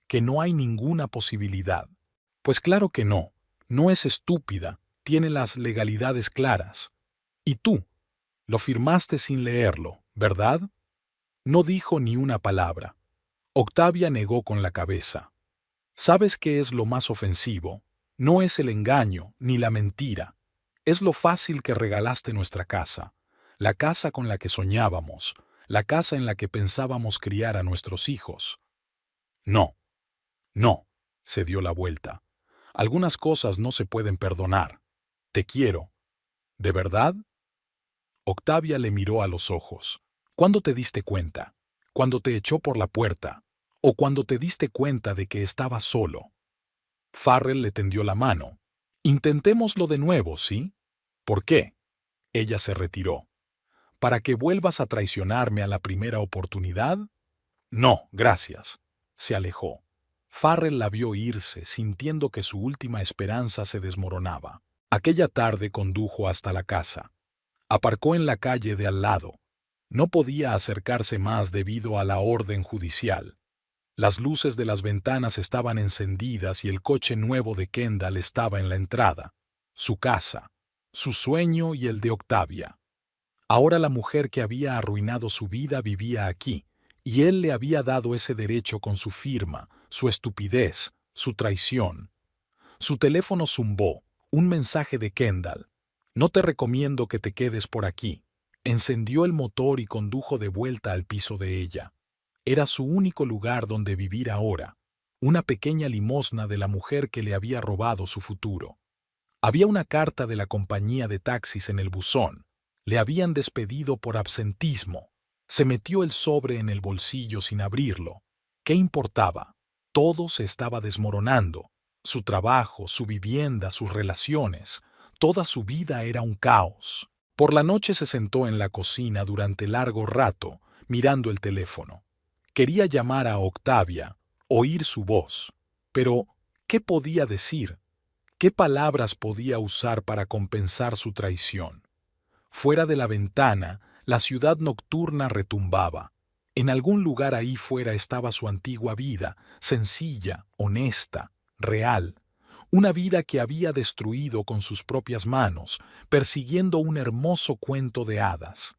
Que no hay ninguna posibilidad. Pues claro que no. No es estúpida. Tiene las legalidades claras. ¿Y tú? Lo firmaste sin leerlo, ¿verdad? No dijo ni una palabra. Octavia negó con la cabeza. ¿Sabes qué es lo más ofensivo? No es el engaño ni la mentira. Es lo fácil que regalaste nuestra casa, la casa con la que soñábamos, la casa en la que pensábamos criar a nuestros hijos. No, no, se dio la vuelta. Algunas cosas no se pueden perdonar. Te quiero. ¿De verdad? Octavia le miró a los ojos. ¿Cuándo te diste cuenta? ¿Cuándo te echó por la puerta? ¿O cuando te diste cuenta de que estaba solo? Farrell le tendió la mano. Intentémoslo de nuevo, ¿sí? ¿Por qué? Ella se retiró. ¿Para que vuelvas a traicionarme a la primera oportunidad? No, gracias. Se alejó. Farrell la vio irse, sintiendo que su última esperanza se desmoronaba. Aquella tarde condujo hasta la casa. Aparcó en la calle de al lado. No podía acercarse más debido a la orden judicial. Las luces de las ventanas estaban encendidas y el coche nuevo de Kendall estaba en la entrada. Su casa, su sueño y el de Octavia. Ahora la mujer que había arruinado su vida vivía aquí, y él le había dado ese derecho con su firma, su estupidez, su traición. Su teléfono zumbó, un mensaje de Kendall. No te recomiendo que te quedes por aquí. Encendió el motor y condujo de vuelta al piso de ella. Era su único lugar donde vivir ahora, una pequeña limosna de la mujer que le había robado su futuro. Había una carta de la compañía de taxis en el buzón. Le habían despedido por absentismo. Se metió el sobre en el bolsillo sin abrirlo. ¿Qué importaba? Todo se estaba desmoronando. Su trabajo, su vivienda, sus relaciones. Toda su vida era un caos. Por la noche se sentó en la cocina durante largo rato, mirando el teléfono. Quería llamar a Octavia, oír su voz. Pero, ¿qué podía decir? ¿Qué palabras podía usar para compensar su traición? Fuera de la ventana, la ciudad nocturna retumbaba. En algún lugar ahí fuera estaba su antigua vida, sencilla, honesta, real. una vida que había destruido con sus propias manos, persiguiendo un hermoso cuento de hadas.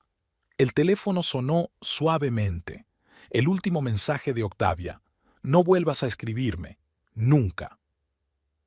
El teléfono sonó suavemente. El último mensaje de Octavia: no vuelvas a escribirme, nunca.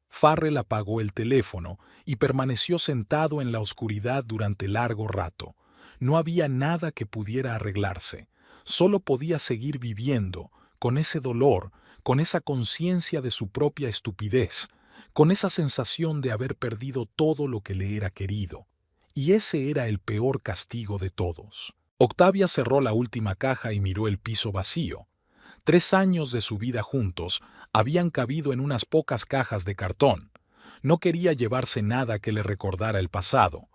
Farrell apagó el teléfono y permaneció sentado en la oscuridad durante largo rato. No había nada que pudiera arreglarse. Solo podía seguir viviendo, con ese dolor, con esa conciencia de su propia estupidez, con esa sensación de haber perdido todo lo que le era querido. Y ese era el peor castigo de todos. Octavia cerró la última caja y miró el piso vacío. 3 años de su vida juntos habían cabido en unas pocas cajas de cartón. No quería llevarse nada que le recordara el pasado.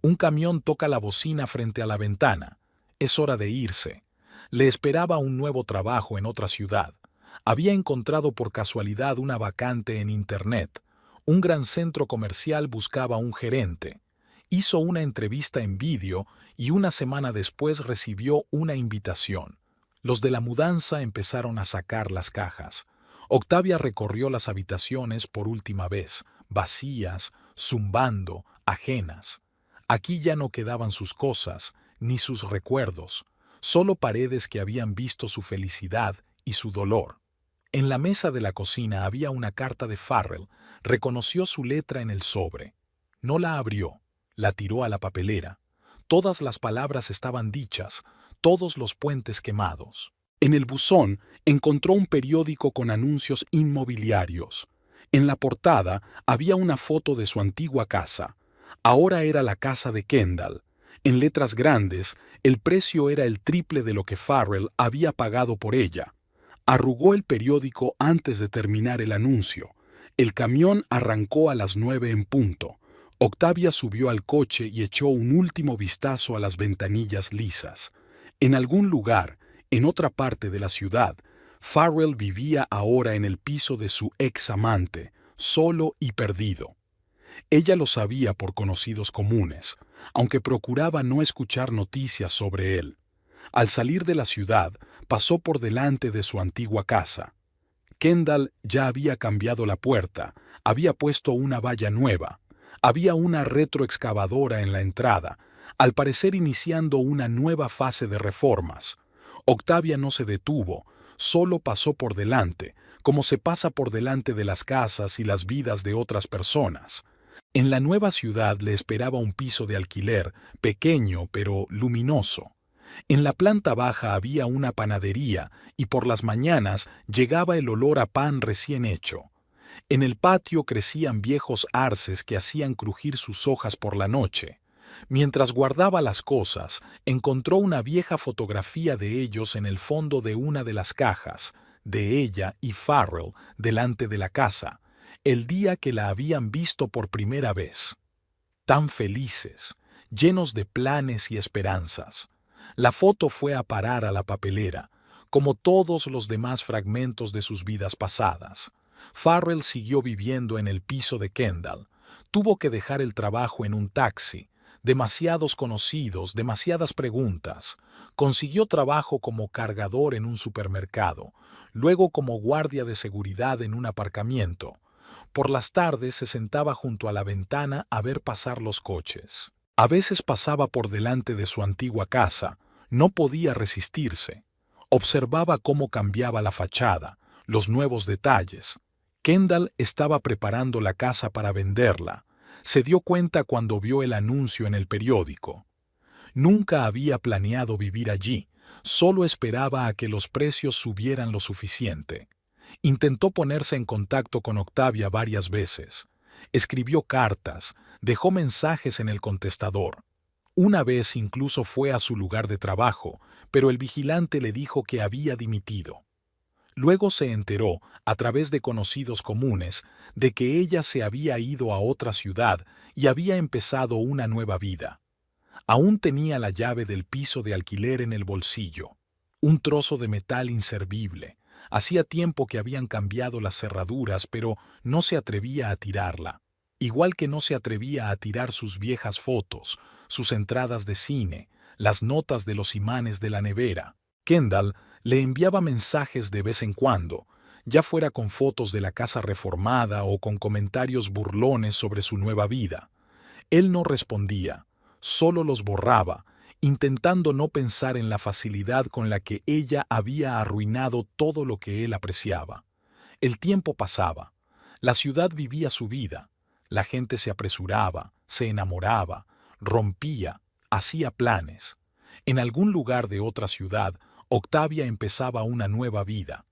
Un camión toca la bocina frente a la ventana. Es hora de irse. Le esperaba un nuevo trabajo en otra ciudad. Había encontrado por casualidad una vacante en Internet. Un gran centro comercial buscaba un gerente. Hizo una entrevista en vídeo y una semana después recibió una invitación. Los de la mudanza empezaron a sacar las cajas. Octavia recorrió las habitaciones por última vez, vacías, zumbando, ajenas. Aquí ya no quedaban sus cosas, ni sus recuerdos, solo paredes que habían visto su felicidad y su dolor. En la mesa de la cocina había una carta de Farrell. Reconoció su letra en el sobre. No la abrió, la tiró a la papelera. Todas las palabras estaban dichas, todos los puentes quemados. En el buzón encontró un periódico con anuncios inmobiliarios. En la portada había una foto de su antigua casa. Ahora era la casa de Kendall. En letras grandes, el precio era el triple de lo que Farrell había pagado por ella. Arrugó el periódico antes de terminar el anuncio. El camión arrancó a las 9 en punto. Octavia subió al coche y echó un último vistazo a las ventanillas lisas. En algún lugar, en otra parte de la ciudad, Farrell vivía ahora en el piso de su ex amante, solo y perdido. Ella lo sabía por conocidos comunes, aunque procuraba no escuchar noticias sobre él. Al salir de la ciudad, pasó por delante de su antigua casa. Kendall ya había cambiado la puerta, había puesto una valla nueva, había una retroexcavadora en la entrada, al parecer iniciando una nueva fase de reformas. Octavia no se detuvo, solo pasó por delante, como se pasa por delante de las casas y las vidas de otras personas. En la nueva ciudad le esperaba un piso de alquiler, pequeño pero luminoso. En la planta baja había una panadería y por las mañanas llegaba el olor a pan recién hecho. En el patio crecían viejos arces que hacían crujir sus hojas por la noche. Mientras guardaba las cosas, encontró una vieja fotografía de ellos en el fondo de una de las cajas, de ella y Farrell delante de la casa, el día que la habían visto por primera vez. Tan felices, llenos de planes y esperanzas. La foto fue a parar a la papelera, como todos los demás fragmentos de sus vidas pasadas. Farrell siguió viviendo en el piso de Kendall. Tuvo que dejar el trabajo en un taxi. Demasiados conocidos, demasiadas preguntas. Consiguió trabajo como cargador en un supermercado, luego como guardia de seguridad en un aparcamiento. Por las tardes se sentaba junto a la ventana a ver pasar los coches. A veces pasaba por delante de su antigua casa. No podía resistirse. Observaba cómo cambiaba la fachada, los nuevos detalles. Kendall estaba preparando la casa para venderla. Se dio cuenta cuando vio el anuncio en el periódico. Nunca había planeado vivir allí, solo esperaba a que los precios subieran lo suficiente. Intentó ponerse en contacto con Octavia varias veces. Escribió cartas, dejó mensajes en el contestador. Una vez incluso fue a su lugar de trabajo, pero el vigilante le dijo que había dimitido. Luego se enteró, a través de conocidos comunes, de que ella se había ido a otra ciudad y había empezado una nueva vida. Aún tenía la llave del piso de alquiler en el bolsillo. Un trozo de metal inservible. Hacía tiempo que habían cambiado las cerraduras, pero no se atrevía a tirarla. Igual que no se atrevía a tirar sus viejas fotos, sus entradas de cine, las notas de los imanes de la nevera. Kendall le enviaba mensajes de vez en cuando. ya fuera con fotos de la casa reformada o con comentarios burlones sobre su nueva vida. Él no respondía, solo los borraba, intentando no pensar en la facilidad con la que ella había arruinado todo lo que él apreciaba. El tiempo pasaba, la ciudad vivía su vida, la gente se apresuraba, se enamoraba, rompía, hacía planes. En algún lugar de otra ciudad, Octavia empezaba una nueva vida.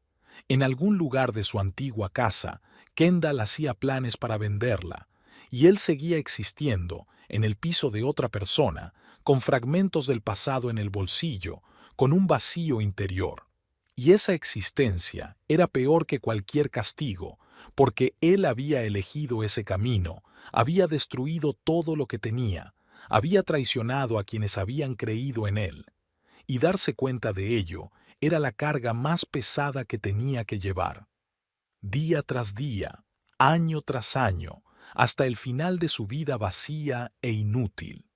En algún lugar de su antigua casa, Kendall hacía planes para venderla, y él seguía existiendo, en el piso de otra persona, con fragmentos del pasado en el bolsillo, con un vacío interior. Y esa existencia era peor que cualquier castigo, porque él había elegido ese camino, había destruido todo lo que tenía, había traicionado a quienes habían creído en él. Y darse cuenta de ello era la carga más pesada que tenía que llevar. Día tras día, año tras año, hasta el final de su vida vacía e inútil.